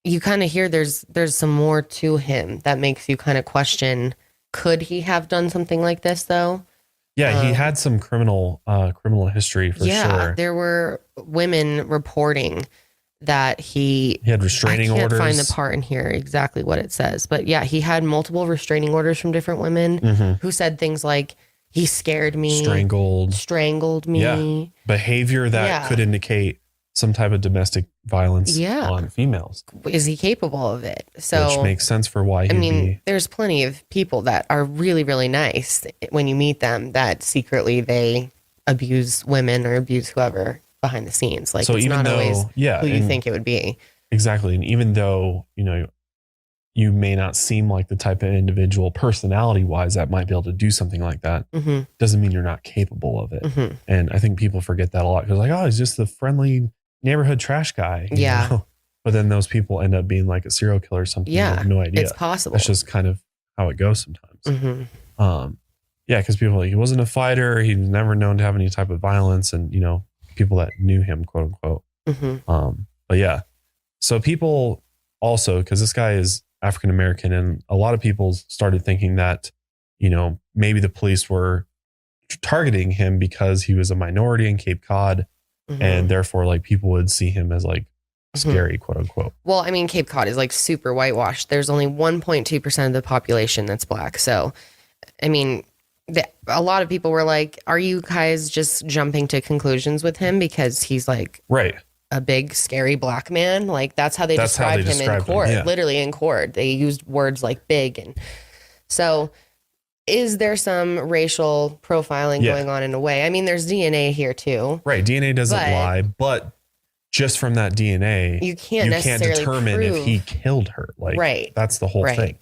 you kind of hear there's some more to him that makes you kind of question, could he have done something like this though? Yeah, he had some criminal history for sure. Yeah, there were women reporting that he had restraining orders. I can't find the part in here exactly what it says, but yeah, he had multiple restraining orders from different women who said things like, he scared me, strangled me. Yeah. Behavior that could indicate some type of domestic violence on females. Is he capable of it? So, which makes sense for why he'd be. There's plenty of people that are really, really nice when you meet them that secretly they abuse women or abuse whoever behind the scenes. Like, so it's not always who you think it would be. Exactly. And even though, you know, you may not seem like the type of individual personality wise that might be able to do something like that, doesn't mean you're not capable of it. And I think people forget that a lot because like, oh, he's just the friendly neighborhood trash guy. You know? But then those people end up being like a serial killer or something. You have no idea. It's possible. That's just kind of how it goes sometimes. Because people are like, he wasn't a fighter. He was never known to have any type of violence. And, you know, people that knew him, quote unquote. But yeah. So people also, because this guy is African American, and a lot of people started thinking that, you know, maybe the police were targeting him because he was a minority in Cape Cod. And therefore, like, people would see him as like scary, quote unquote. Well, I mean, Cape Cod is like super whitewashed. There's only 1.2% of the population that's black. So, I mean, a lot of people were like, are you guys just jumping to conclusions with him because he's like a big, scary black man? Like, that's how they described him in court. Literally in court. They used words like big and So is there some racial profiling going on in a way? I mean, there's DNA here too. Right. DNA doesn't lie, but just from that DNA, you can't determine if he killed her. Like, that's the whole thing.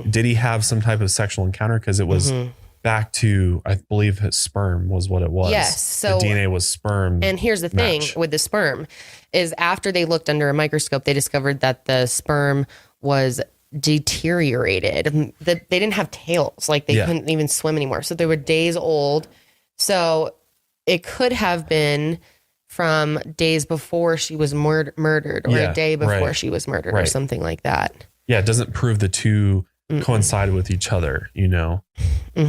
Did he have some type of sexual encounter? Because it was back to, I believe his sperm was what it was. Yes. So the DNA was sperm. And here's the thing with the sperm is after they looked under a microscope, they discovered that the sperm was deteriorated. That they didn't have tails. Like they couldn't even swim anymore. So they were days old. So it could have been from days before she was murdered or a day before she was murdered or something like that. Yeah. It doesn't prove the two coincided with each other, you know?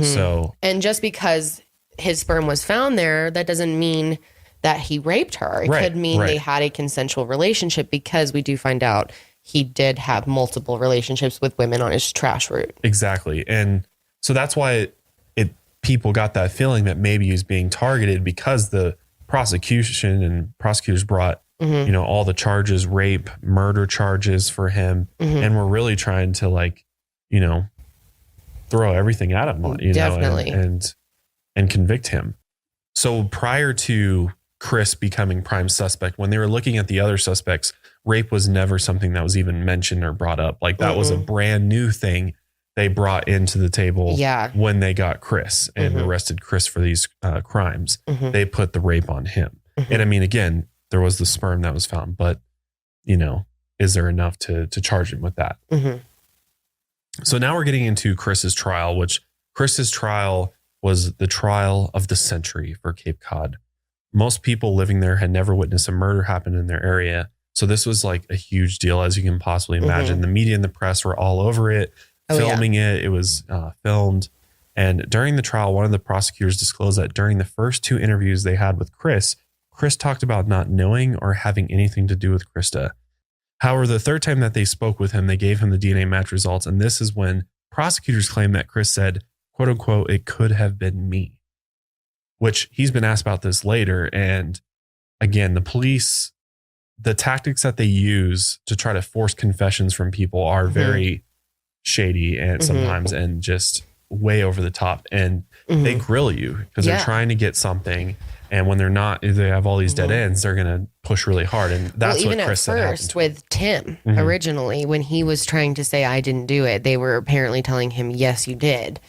So, and just because his sperm was found there, that doesn't mean that he raped her. It could mean they had a consensual relationship, because we do find out he did have multiple relationships with women on his trash route. Exactly. And so that's why people got that feeling that maybe he was being targeted, because the prosecution and prosecutors brought, you know, all the charges, rape, murder charges for him. And we're really trying to, like, you know, throw everything at him, you Definitely. know, and convict him. So prior to Chris becoming prime suspect, when they were looking at the other suspects, rape was never something that was even mentioned or brought up. Like, that was a brand new thing they brought into the table when they got Chris and arrested Chris for these crimes. They put the rape on him. And I mean, again, there was the sperm that was found, but, you know, is there enough to charge him with that? So now we're getting into Chris's trial, which Chris's trial was the trial of the century for Cape Cod. Most people living there had never witnessed a murder happen in their area. So this was like a huge deal, as you can possibly imagine. The media and the press were all over it, filming it. It was filmed. And during the trial, one of the prosecutors disclosed that during the first 2 interviews they had with Chris talked about not knowing or having anything to do with Christa. However, the third time that they spoke with him, they gave him the DNA match results. And this is when prosecutors claim that Chris said, quote unquote, "it could have been me," which he's been asked about this later. And again, the police, the tactics that they use to try to force confessions from people are very shady and sometimes and just way over the top. And they grill you because they're trying to get something. And when they're not, they have all these dead ends, they're going to push really hard. And that's what Chris said. Even at first with Tim, originally, when he was trying to say, "I didn't do it," they were apparently telling him, "Yes, you did."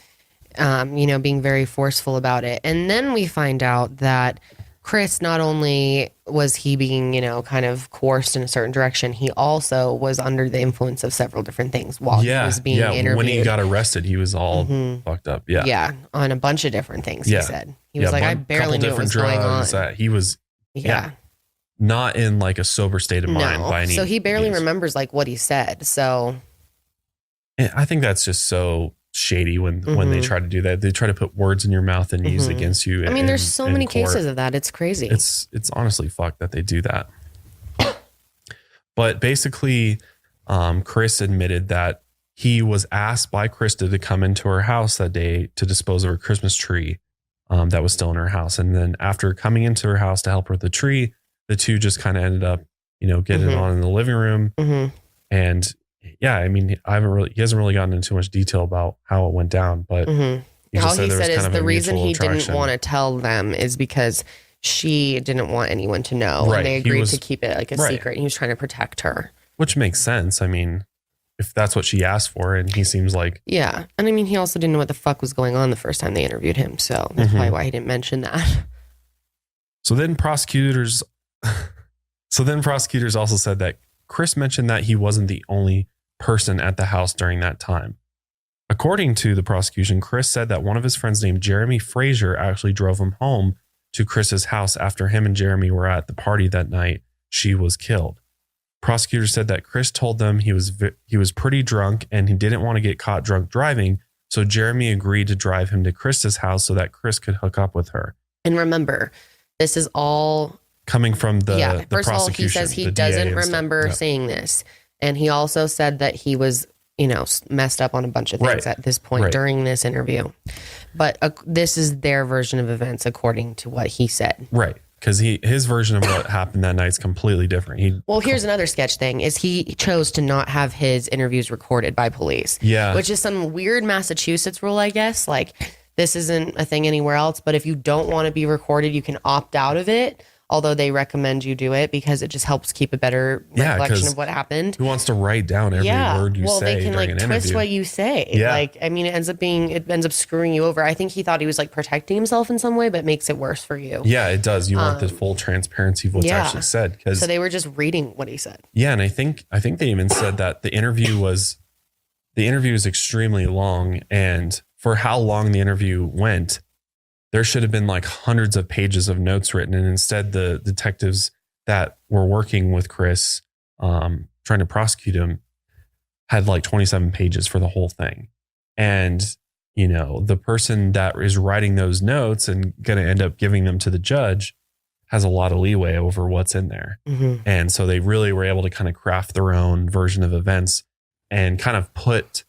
You know, being very forceful about it. And then we find out that Chris, not only was he being, you know, kind of coerced in a certain direction, he also was under the influence of several different things while he was being interviewed. When he got arrested, he was all fucked up. Yeah, on a bunch of different things, he said. He was like, I barely knew what was going on. He was not in like a sober state of mind by any means. So he barely remembers like what he said. So I think that's just so shady when they try to do that. They try to put words in your mouth and use it against you. I mean, there's so many cases of that. It's crazy. It's honestly fucked that they do that. But basically, Chris admitted that he was asked by Christa to come into her house that day to dispose of her Christmas tree that was still in her house. And then after coming into her house to help her with the tree, the two just kind of ended up, you know, getting on in the living room. And yeah, I mean, he hasn't really gotten into too much detail about how it went down, but all he said is the reason he didn't want to tell them is because she didn't want anyone to know. And they agreed to keep it like a secret. And he was trying to protect her. Which makes sense. I mean, if that's what she asked for, and he seems like... Yeah. And I mean, he also didn't know what the fuck was going on the first time they interviewed him. So that's probably why he didn't mention that. So then prosecutors also said that Chris mentioned that he wasn't the only person at the house during that time. According to the prosecution, Chris said that one of his friends named Jeremy Frazier actually drove him home to Chris's house after him and Jeremy were at the party that night she was killed. Prosecutors said that Chris told them he was pretty drunk and he didn't want to get caught drunk driving, so Jeremy agreed to drive him to Chris's house so that Chris could hook up with her. And remember, this is all coming from the first prosecution. Of all, he says he doesn't remember saying this. And he also said that he was, you know, messed up on a bunch of things at this point during this interview. But this is their version of events according to what he said. Right. because his version of what happened that night is completely different. Well, here's another sketch thing: is he chose to not have his interviews recorded by police. Yeah, which is some weird Massachusetts rule, I guess. Like, this isn't a thing anywhere else, but if you don't want to be recorded, you can opt out of it. Although they recommend you do it because it just helps keep a better recollection of what happened. Who wants to write down every word you say? Well, they can like twist what you say. Yeah. Like, I mean, it ends up screwing you over. I think he thought he was like protecting himself in some way, but it makes it worse for you. Yeah, it does. You want the full transparency of what's actually said. So they were just reading what he said. Yeah, and I think they even said that the interview was extremely long, and for how long the interview went, there should have been like hundreds of pages of notes written. And instead the detectives that were working with Chris, trying to prosecute him, had like 27 pages for the whole thing. And, you know, the person that is writing those notes and going to end up giving them to the judge has a lot of leeway over what's in there. Mm-hmm. And so they really were able to kind of craft their own version of events and kind of put,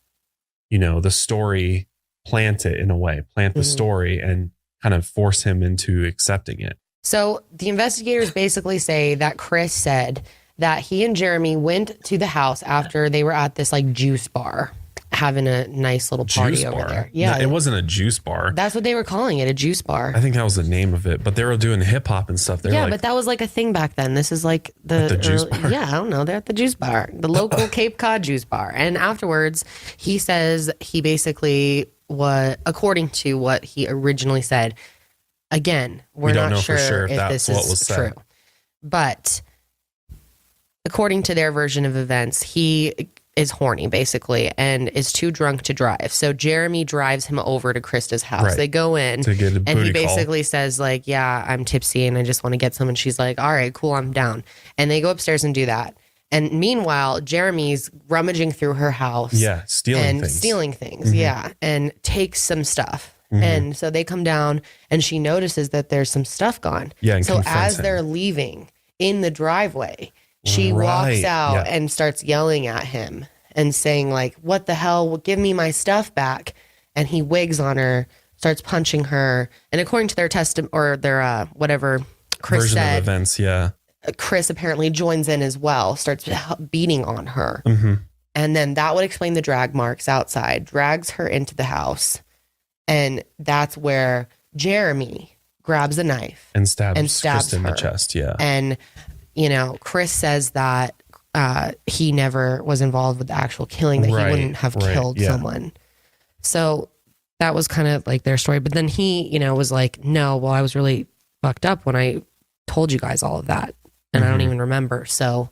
you know, the story, plant the story and kind of force him into accepting it. So the investigators basically say that Chris said that he and Jeremy went to the house after they were at this like juice bar having a nice little party over there. Yeah. No, it wasn't a juice bar. That's what they were calling it, a juice bar. I think that was the name of it, but they were doing hip hop and stuff. But that was like a thing back then. This is like the juice bar. Yeah, I don't know. They're at the juice bar, the local Cape Cod juice bar. And afterwards, he says he basically according to what he originally said, again, we're not know sure for sure if this is true. But according to their version of events, he is horny basically and is too drunk to drive. So Jeremy drives him over to Christa's house. Right. They go in to get a and he booty basically says like, yeah, I'm tipsy and I just want to get some. And she's like, all right, cool, I'm down. And they go upstairs and do that. And meanwhile, Jeremy's rummaging through her house. Yeah, stealing things. Yeah, and takes some stuff. And so they come down and she notices that there's some stuff gone. Yeah, and so as him. they're leaving in the driveway, she walks out and starts yelling at him and saying like, what the hell? Well, give me my stuff back. And he wigs on her, starts punching her. And according to their testimony or their whatever Chris version said, of events, yeah. Chris apparently joins in as well, starts beating on her. And then that would explain the drag marks outside, drags her into the house. And that's where Jeremy grabs a knife and stabs Chris in the chest. Yeah. And, you know, Chris says that he never was involved with the actual killing, that he wouldn't have killed someone. So that was kind of like their story. But then he, you know, was like, no, well, I was really fucked up when I told you guys all of that. And I don't even remember. So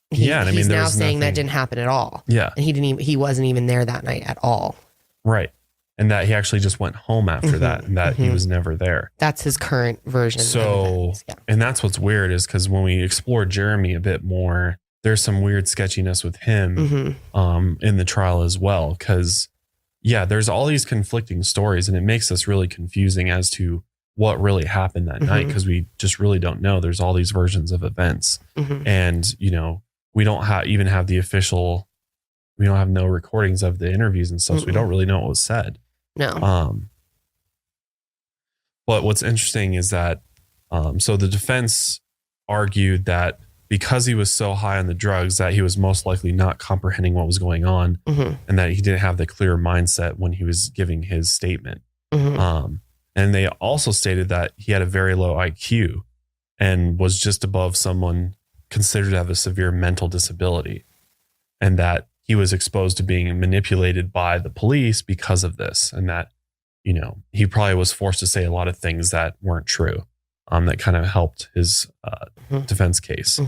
he's now saying that didn't happen at all. Yeah. And he wasn't even there that night at all. Right. And that he actually just went home after that and that he was never there. That's his current version. So, and that's what's weird is because when we explore Jeremy a bit more, there's some weird sketchiness with him in the trial as well. Because, there's all these conflicting stories and it makes us really confusing as to what really happened that night because we just really don't know. There's all these versions of events. And, you know, we don't even have the official, we don't have no recordings of the interviews and stuff. So we don't really know what was said. No. But what's interesting is that, so the defense argued that because he was so high on the drugs that he was most likely not comprehending what was going on and that he didn't have the clear mindset when he was giving his statement. And they also stated that he had a very low IQ and was just above someone considered to have a severe mental disability and that he was exposed to being manipulated by the police because of this. And that, you know, he probably was forced to say a lot of things that weren't true, that kind of helped his defense case.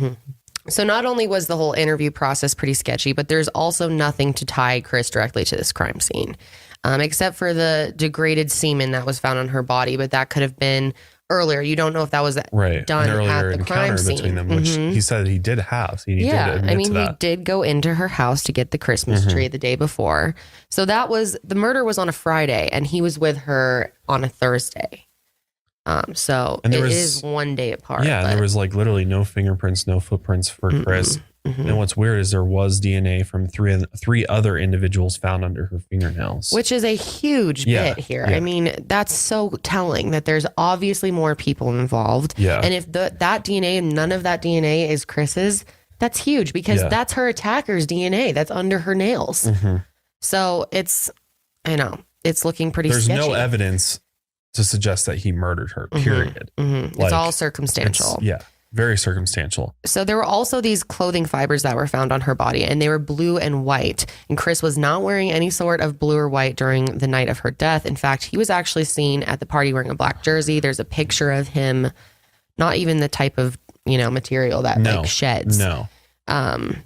So not only was the whole interview process pretty sketchy, but there's also nothing to tie Chris directly to this crime scene, except for the degraded semen that was found on her body. But that could have been earlier. You don't know if that was done at the crime scene between them, which he said he did have. He did admit to that. He did go into her house to get the Christmas tree the day before. So that was, the murder was on a Friday and he was with her on a Thursday. So it is one day apart. Yeah, there was like literally no fingerprints, no footprints for Chris. And what's weird is there was DNA from three other individuals found under her fingernails. Which is a huge bit here. Yeah. I mean, that's so telling that there's obviously more people involved. Yeah. And if that DNA, none of that DNA is Chris's, that's huge because that's her attacker's DNA that's under her nails. So it's looking pretty sketchy. There's no evidence to suggest that he murdered her, period. It's all circumstantial. Very circumstantial. So there were also these clothing fibers that were found on her body, and they were blue and white. And Chris was not wearing any sort of blue or white during the night of her death. In fact, he was actually seen at the party wearing a black jersey. There's a picture of him, not even the type of, material that sheds. No. And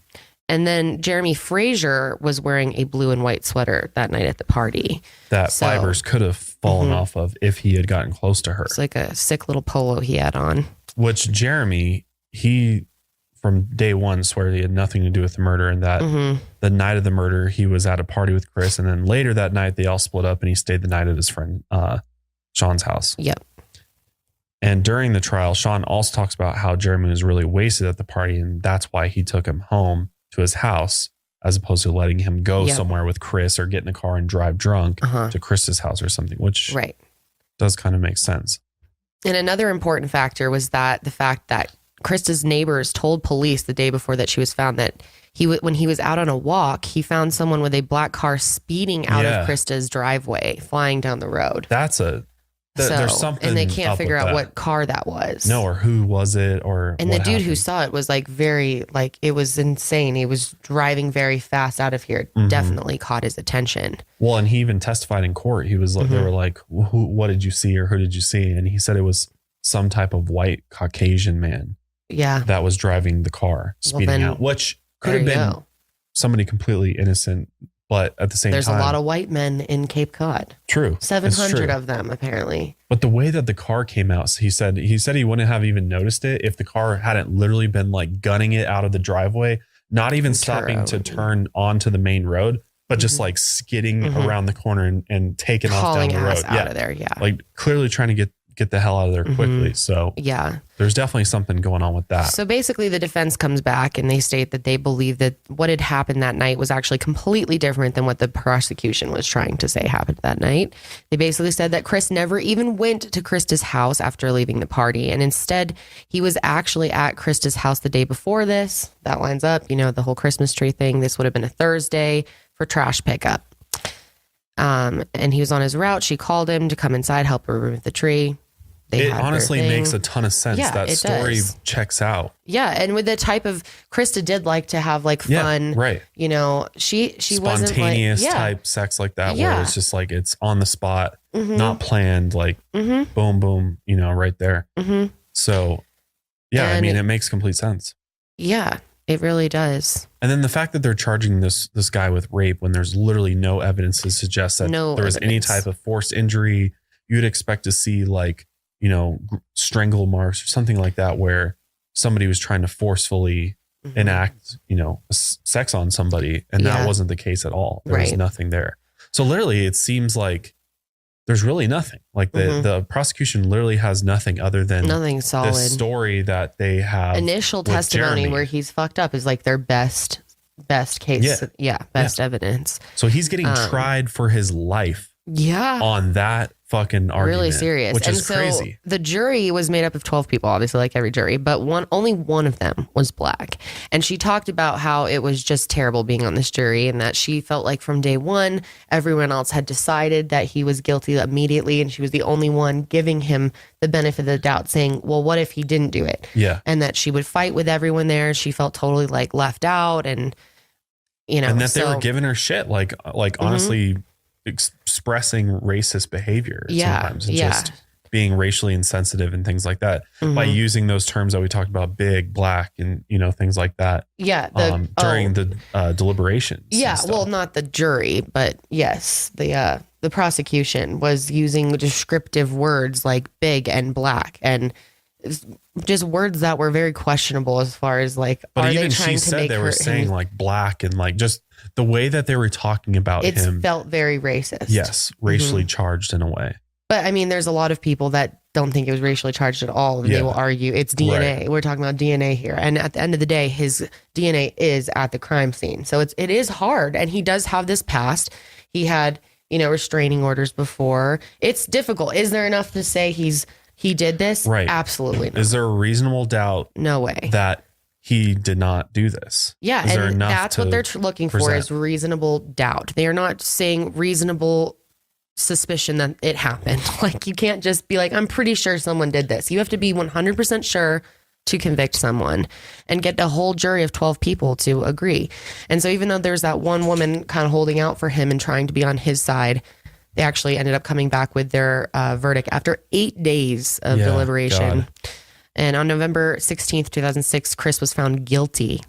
then Jeremy Fraser was wearing a blue and white sweater that night at the party. That fibers could have fallen off of if he had gotten close to her. It's like a sick little polo he had on. Which Jeremy, he from day one swear he had nothing to do with the murder, and that the night of the murder he was at a party with Chris, and then later that night they all split up and he stayed the night at his friend Sean's house. Yep. And during the trial, Sean also talks about how Jeremy was really wasted at the party, and that's why he took him home to his house as opposed to letting him go somewhere with Chris or get in a car and drive drunk to Chris's house or something, which does kind of make sense. And another important factor was that the fact that Christa's neighbors told police the day before that she was found that when he was out on a walk, he found someone with a black car speeding out of Christa's driveway, flying down the road. There's something, and they can't figure out what car that was. No, or who was it, and the dude who saw it was it was insane. He was driving very fast out of here. Definitely caught his attention. Well, and he even testified in court. He was like, they were like, what did you see, or who did you see? And he said it was some type of white Caucasian man. Yeah, that was driving the car, speeding out, which could have been somebody completely innocent. But at the same time, there's a lot of white men in Cape Cod. True. 700 of them, apparently. But the way that the car came out, he said he wouldn't have even noticed it if the car hadn't literally been like gunning it out of the driveway, not even stopping to turn onto the main road, but just like skidding around the corner and taking off down the road. Out of there, like clearly trying to get the hell out of there quickly. So there's definitely something going on with that. So basically the defense comes back and they state that they believe that what had happened that night was actually completely different than what the prosecution was trying to say happened that night. They basically said that Chris never even went to Christa's house after leaving the party. And instead he was actually at Christa's house the day before this. That lines up, the whole Christmas tree thing. This would have been a Thursday for trash pickup. And he was on his route. She called him to come inside, help her remove the tree. It honestly makes a ton of sense. That story checks out. Yeah. And with the type of Christa did like to have like fun, right. She spontaneous wasn't like, type sex like that, where it's just like, it's on the spot, not planned, like boom, boom, right there. So I mean, it makes complete sense. Yeah, it really does. And then the fact that they're charging this guy with rape when there's literally no evidence to suggest that there was any type of forced injury. You'd expect to see like, strangle marks or something like that, where somebody was trying to forcefully enact, sex on somebody. And that wasn't the case at all. There was nothing there. So literally it seems like there's really nothing. Like the prosecution literally has nothing other than nothing solid. This story that they have. Initial testimony Jeremy. Where he's fucked up is like their best case. Best evidence. So he's getting tried for his life. Yeah. On that fucking argument. Really serious. Which is crazy. The jury was made up of 12 people, obviously, like every jury, but only one of them was black. And she talked about how it was just terrible being on this jury, and that she felt like from day one, everyone else had decided that he was guilty immediately, and she was the only one giving him the benefit of the doubt, saying, well, what if he didn't do it? Yeah. And that she would fight with everyone there. She felt totally like left out, and and that they were giving her shit, like honestly expressing racist behavior sometimes, and just being racially insensitive and things like that by using those terms that we talked about, big, black, and things like that. Yeah, during the deliberations. Yeah, well, not the jury, but yes, the prosecution was using descriptive words like big and black, and just words that were very questionable as far as like. But are even they trying she said they were saying like black, and like just the way that they were talking about him felt very racist. Yes, racially charged in a way. But I mean, there's a lot of people that don't think it was racially charged at all. And they will argue it's DNA. Right. We're talking about DNA here. And at the end of the day, his DNA is at the crime scene. So it is hard. And he does have this past. He had, restraining orders before. It's difficult. Is there enough to say he did this? Right. Absolutely not. Is there a reasonable doubt? No way. That he did not do this? Yeah. And that's what they're looking for is reasonable doubt. They are not saying reasonable suspicion that it happened. Like, you can't just be like, I'm pretty sure someone did this. You have to be 100% sure to convict someone and get a whole jury of 12 people to agree. And so even though there's that one woman kind of holding out for him and trying to be on his side, they actually ended up coming back with their verdict after 8 days of deliberation. God. And on November 16th, 2006, Chris was found guilty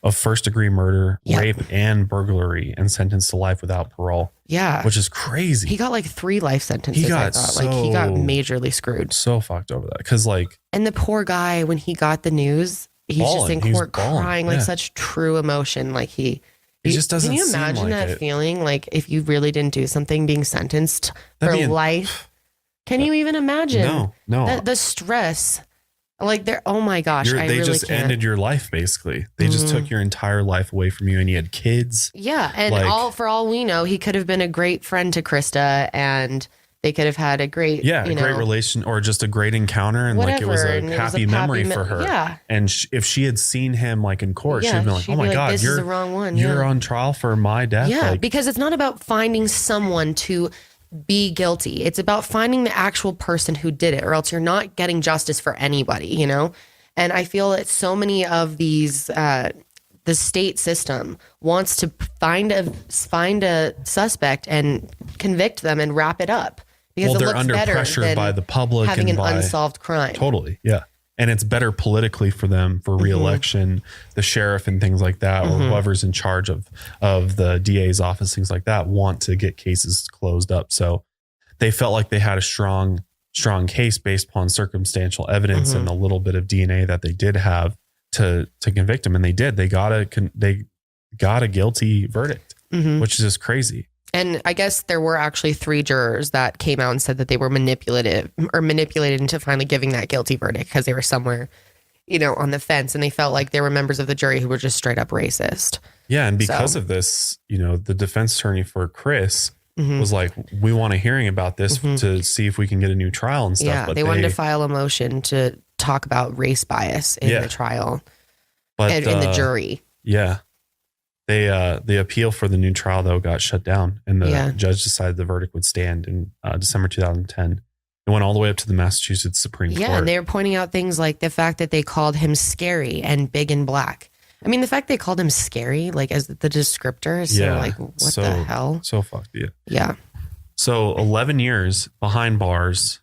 of first-degree murder, rape, and burglary, and sentenced to life without parole. Yeah. Which is crazy. He got like 3 life sentences. He got majorly screwed. So fucked over that. Because and the poor guy, when he got the news, he's just in court crying, like such true emotion. Like he just doesn't. Can you imagine that feeling? Like if you really didn't do something, being sentenced for life. Can you even imagine? No. The stress. Like oh my gosh, they really just ended your life basically. They just took your entire life away from you, and you had kids. Yeah, and for all we know, he could have been a great friend to Christa, and they could have had a great great relation, or just a great encounter, and whatever, like it was a happy memory for her. Yeah, and if she had seen him like in court, she'd been like, "Oh my God, this is the wrong one. You're on trial for my death." Yeah, because it's not about finding someone to be guilty. It's about finding the actual person who did it, or else you're not getting justice for anybody, And I feel that so many of these, the state system wants to find a suspect and convict them and wrap it up because they're under pressure by the public, having and an unsolved crime. Totally, yeah. And it's better politically for them for reelection, the sheriff and things like that, or whoever's in charge of the DA's office, things like that, want to get cases closed up. So they felt like they had a strong case based upon circumstantial evidence and a little bit of DNA that they did have to convict him. And they did. They got a guilty verdict, which is just crazy. And I guess there were actually 3 jurors that came out and said that they were manipulated into finally giving that guilty verdict because they were somewhere, on the fence, and they felt like there were members of the jury who were just straight up racist. Yeah. And because of this, the defense attorney for Chris was like, we want a hearing about this to see if we can get a new trial and stuff. Yeah, but they wanted to file a motion to talk about race bias in the trial and in the jury. Yeah. The appeal for the new trial, though, got shut down, and the judge decided the verdict would stand in December 2010. It went all the way up to the Massachusetts Supreme Court. Yeah, and they were pointing out things like the fact that they called him scary and big and black. I mean, the fact they called him scary, like as the descriptor, is what the hell? So fucked, yeah. Yeah. So 11 years behind bars,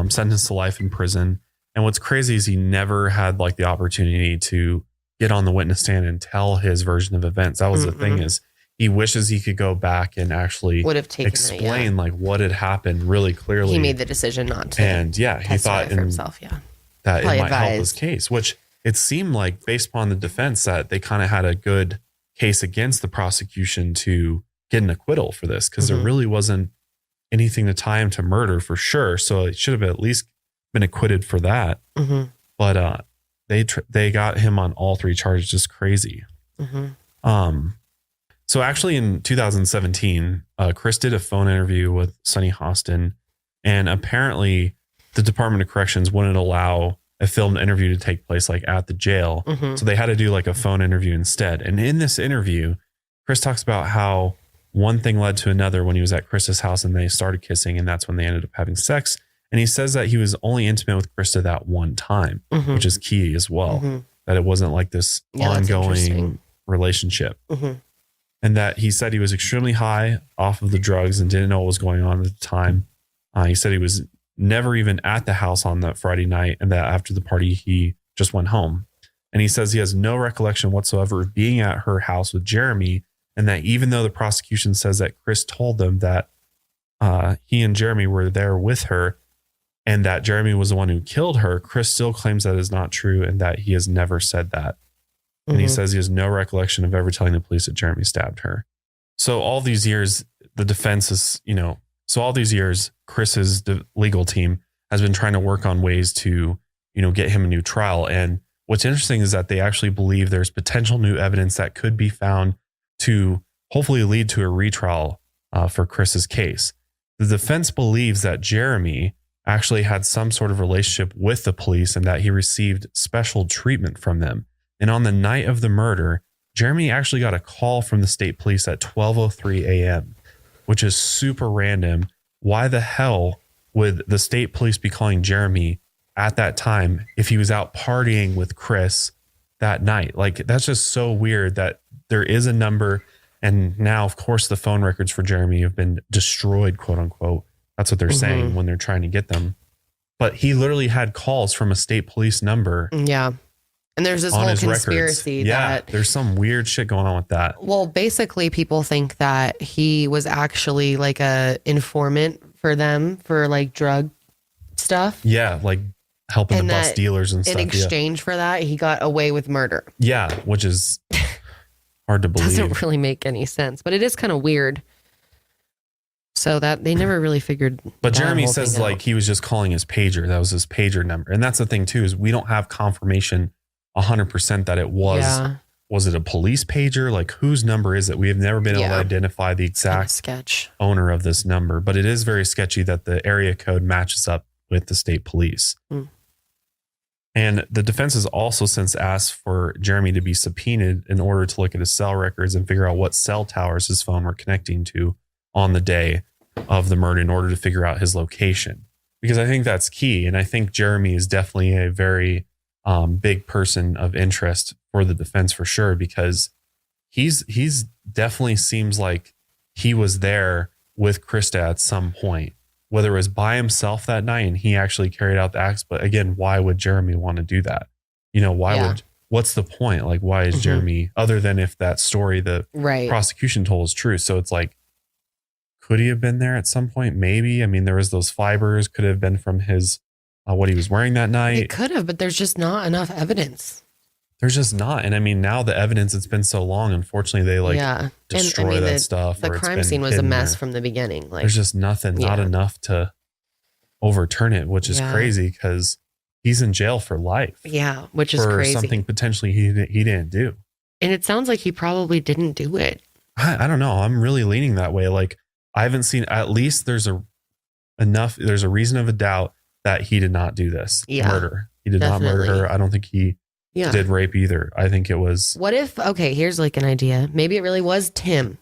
sentenced to life in prison. And what's crazy is he never had like the opportunity to get on the witness stand and tell his version of events. That was the thing, is he wishes he could go back and actually explain like what had happened really clearly. He made the decision not to. And he thought for himself, that it might help his case, which it seemed like based upon the defense that they kind of had a good case against the prosecution to get an acquittal for this, because there really wasn't anything to tie him to murder for sure. So it should have at least been acquitted for that. But they got him on all 3 charges. Just crazy. So actually in 2017, Chris did a phone interview with Sonny Hostin, and apparently the Department of Corrections wouldn't allow a filmed interview to take place like at the jail. So they had to do like a phone interview instead. And in this interview, Chris talks about how one thing led to another when he was at Christa's house and they started kissing, and that's when they ended up having sex. And he says that he was only intimate with Christa that one time, which is key as well, that it wasn't like this ongoing relationship. And that he said he was extremely high off of the drugs and didn't know what was going on at the time. He said he was never even at the house on that Friday night, and that after the party, he just went home. And he says he has no recollection whatsoever of being at her house with Jeremy, and that even though the prosecution says that Chris told them that he and Jeremy were there with her and that Jeremy was the one who killed her, Chris still claims that is not true and that he has never said that. And he says he has no recollection of ever telling the police that Jeremy stabbed her. So all these years, the defense is, so all these years, Chris's legal team has been trying to work on ways to, get him a new trial. And what's interesting is that they actually believe there's potential new evidence that could be found to hopefully lead to a retrial for Chris's case. The defense believes that Jeremy actually had some sort of relationship with the police and that he received special treatment from them. And on the night of the murder, Jeremy actually got a call from the state police at 12:03 a.m., which is super random. Why the hell would the state police be calling Jeremy at that time if he was out partying with Chris that night? Like, that's just so weird that there is a number. And now, of course, the phone records for Jeremy have been destroyed, quote unquote. That's what they're saying when they're trying to get them. But he literally had calls from a state police number. Yeah. And there's this whole conspiracy that there's some weird shit going on with that. Well, basically people think that he was actually like a informant for them for like drug stuff. Yeah. Like helping to bust dealers and stuff. In exchange for that, he got away with murder. Yeah. Which is hard to believe. Doesn't really make any sense, but it is kind of weird. So that they never really figured. But Jeremy says like he was just calling his pager. That was his pager number. And that's the thing too, is we don't have confirmation 100% that it was it a police pager? Like whose number is it? We have never been able to identify the exact owner of this number, but it is very sketchy that the area code matches up with the state police. And the defense has also since asked for Jeremy to be subpoenaed in order to look at his cell records and figure out what cell towers his phone were connecting to on the day of the murder in order to figure out his location. Because I think that's key. And I think Jeremy is definitely a very big person of interest for the defense for sure, because he's definitely seems like he was there with Christa at some point, whether it was by himself that night and he actually carried out the acts. But again, why would Jeremy want to do that? What's the point? Like, why is Jeremy, other than if that story the prosecution told is true? So it's like, could he have been there at some point? Maybe. I mean, there was those fibers, could have been from his what he was wearing that night. It could have, but there's just not enough evidence. There's just not. And I mean, now the evidence, it's been so long, unfortunately, they destroy that stuff. The crime scene was a mess from the beginning. Like, there's just nothing, not enough to overturn it, which is crazy because he's in jail for life. Yeah, which is crazy. For something potentially he didn't do. And it sounds like he probably didn't do it. I don't know. I'm really leaning that way. Like, I haven't seen, at least there's a reason of a doubt that he did not do this murder. He did not murder her. I don't think he did rape either. I think it was. What if, okay, here's like an idea. Maybe it really was Tim.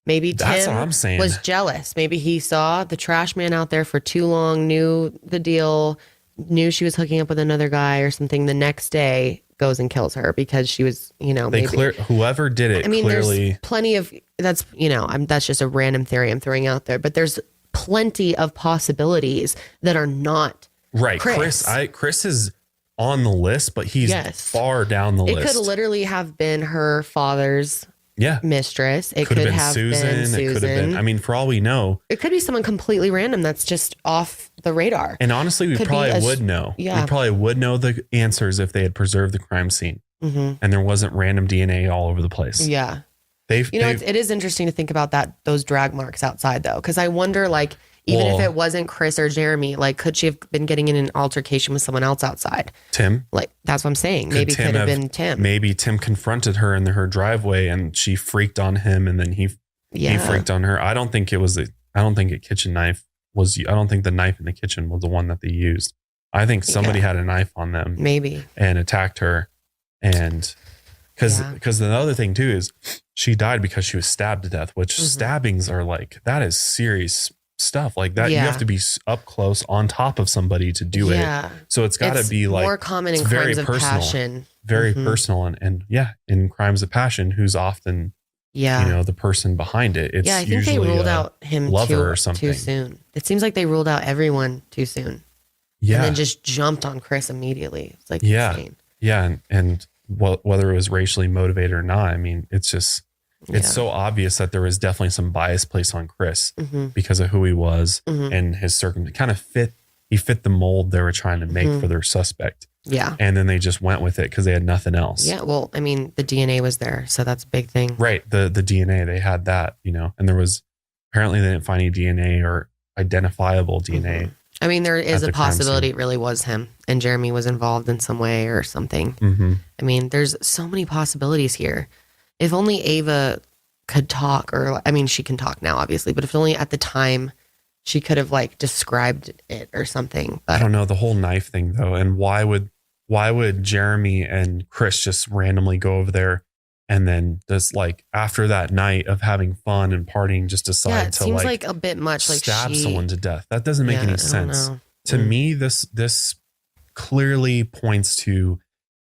Maybe That's Tim what I'm saying. was jealous. Maybe he saw the trash man out there for too long, knew the deal, knew she was hooking up with another guy or something. The next day goes and kills her because she was, whoever did it. I mean, clearly, there's plenty of, that's just a random theory I'm throwing out there, but there's plenty of possibilities that are not right. Chris is on the list, but he's far down the list. It could literally have been her father's mistress. It could have been Susan. It could have been, I mean, for all we know, it could be someone completely random that's just off the radar. And honestly, we probably would know. Yeah. We probably would know the answers if they had preserved the crime scene and there wasn't random DNA all over the place. Yeah. It is interesting to think about those drag marks outside though. Cause I wonder even if it wasn't Chris or Jeremy, could she have been getting in an altercation with someone else outside? Tim? That's what I'm saying. Maybe it could have been Tim. Maybe Tim confronted her in her driveway and she freaked on him and then he freaked on her. I don't think a kitchen knife was, I don't think the knife in the kitchen was the one that they used. I think somebody had a knife on them. Maybe. And attacked her. And because the other thing too is she died because she was stabbed to death, which stabbings are that is serious stuff like that. You have to be up close on top of somebody to do it. So it's got to be more common in crimes of passion. Very personal. And in crimes of passion, who's often, the person behind it. It's I think they ruled out him lover or something too soon. It seems like they ruled out everyone too soon. Yeah. And then just jumped on Chris immediately. It's insane. Yeah. And whether it was racially motivated or not, I mean, it's just, it's so obvious that there was definitely some bias placed on Chris because of who he was and his circumstance. He fit the mold they were trying to make for their suspect. Yeah. And then they just went with it because they had nothing else. Yeah. Well, I mean, the DNA was there. So that's a big thing. Right. The DNA, they had that, and there was, apparently they didn't find any DNA, or identifiable DNA. I mean, there is at a the crime possibility scene. it really was him and Jeremy was involved in some way or something. I mean, there's so many possibilities here. If only Ava could talk, or I mean, she can talk now, obviously, but if only at the time she could have like described it or something. But I don't know the whole knife thing though. And why would Jeremy and Chris just randomly go over there and then just like after that night of having fun and partying just decide yeah, it to seems like like a bit much. Like stab she, someone to death? That doesn't make Yeah, I any don't sense. know. To me, this clearly points to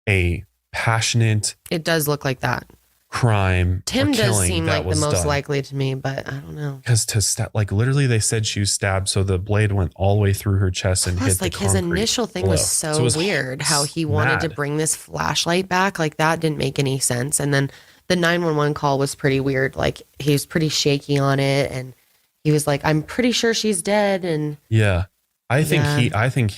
a passionate It does look like that. crime. Tim or does killing seem that like the was most done. likely to me, but I don't know. Because to stab, like literally, they said she was stabbed, so the blade went all the way through her chest and hit Plus, the like his concrete initial thing below. was so it was weird. How he wanted to mad. bring this flashlight back, like that didn't make any sense. And then the 911 call was pretty weird. Like he was pretty shaky on it, and he was like, "I'm pretty sure she's dead." And Yeah, I think he could think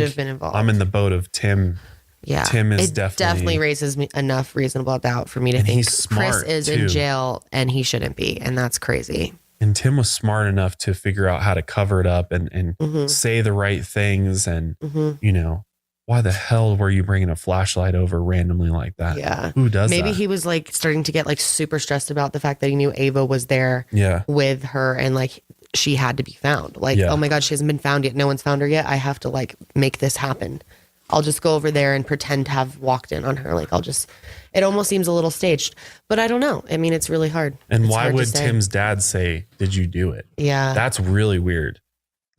have been involved. I'm in the boat of Tim. Yeah, Tim is it definitely raises me enough reasonable doubt for me to And think he's Chris smart, is too. in jail and he shouldn't be, and that's crazy. And Tim was smart enough to figure out how to cover it up and Mhm. say the right things. And, Mhm. you know, why the hell were you bringing a flashlight over randomly like that? Yeah, Who does maybe that? he was like starting to get like super stressed about the fact that he knew Ava was there Yeah. with her and like she had to be found. Like, Yeah. oh my God, she hasn't been found yet. No one's found her yet. I have to like make this happen. I'll just go over there and pretend to have walked in on her. Like it almost seems a little staged, but I don't know. I mean, it's really hard. And It's why hard to would say. Tim's dad say, "Did you do it?" Yeah. That's really weird.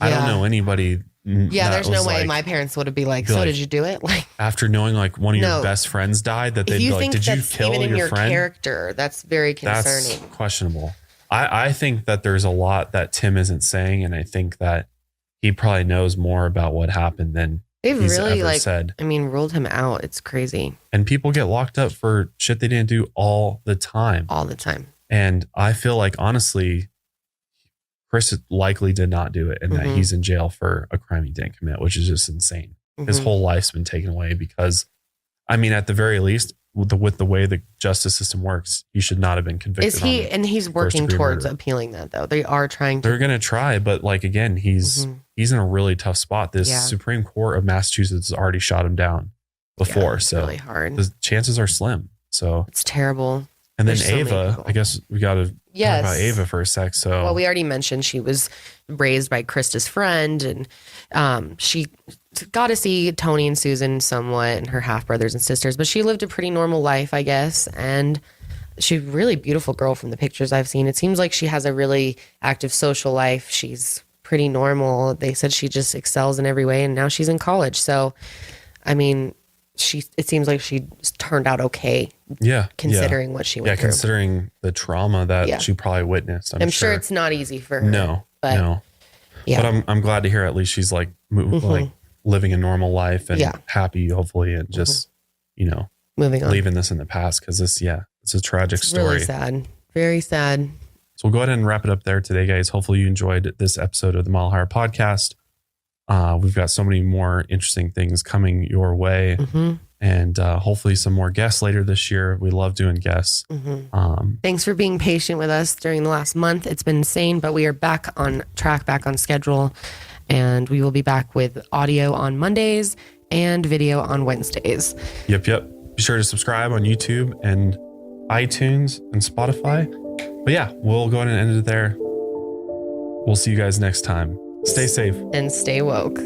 I don't Yeah. know anybody. Yeah. that There's no was way like, my parents would have been like, be so like, did you do it? Like, after knowing like one of your No. best friends died, that if they'd be you like, think "Did you that's kill even in your your friend?" character, that's very That's concerning. questionable. I think that there's a lot that Tim isn't saying, and I think that he probably knows more about what happened than They've he's really ever like, said. I mean, ruled him out. It's crazy And people get locked up for shit they didn't do all the time. all the time. And I feel like honestly, Chris likely did not do it, and that Mhm. he's in jail for a crime he didn't commit, which is just insane. His Mhm. whole life's been taken away because, I mean, at the very least, with the way the justice system works, he should not have been convicted. Is he, on and he's working first-degree towards murder. appealing that though. They are trying to. They're gonna try, but like again, he's Mhm. in a really tough spot. This Yeah. Supreme Court of Massachusetts has already shot him down before, Yeah, it's so really hard. the chances are slim. So, It's terrible. and then There's so many Ava, people. I guess we got to Yes. talk about Ava for a sec. So, Well, we already mentioned she was raised by Christa's friend, and she got to see Tony and Susan somewhat, and her half brothers and sisters. But she lived a pretty normal life, I guess. And she's a really beautiful girl from the pictures I've seen. It seems like she has a really active social life. She's pretty normal. They said she just excels in every way, and now she's in college. So, I mean, it seems like she turned out okay, yeah, considering what she yeah, went through. considering the trauma that Yeah. she probably witnessed. I'm sure it's not easy for her. no, but no. yeah. But I'm glad to hear at least she's like like living a normal life and Yeah. happy, hopefully, and just moving on. leaving this in the past because it's a tragic It's story. really sad. Very sad. So we'll go ahead and wrap it up there today, guys. Hopefully you enjoyed this episode of the Mile Higher Podcast. We've got so many more interesting things coming your way, and hopefully some more guests later this year. We love doing guests. Thanks for being patient with us during the last month. It's been insane, but we are back on track, back on schedule, and we will be back with audio on Mondays and video on Wednesdays. Yep. Be sure to subscribe on YouTube and iTunes and Spotify. But yeah, we'll go ahead and end it there. We'll see you guys next time. Stay safe. And stay woke.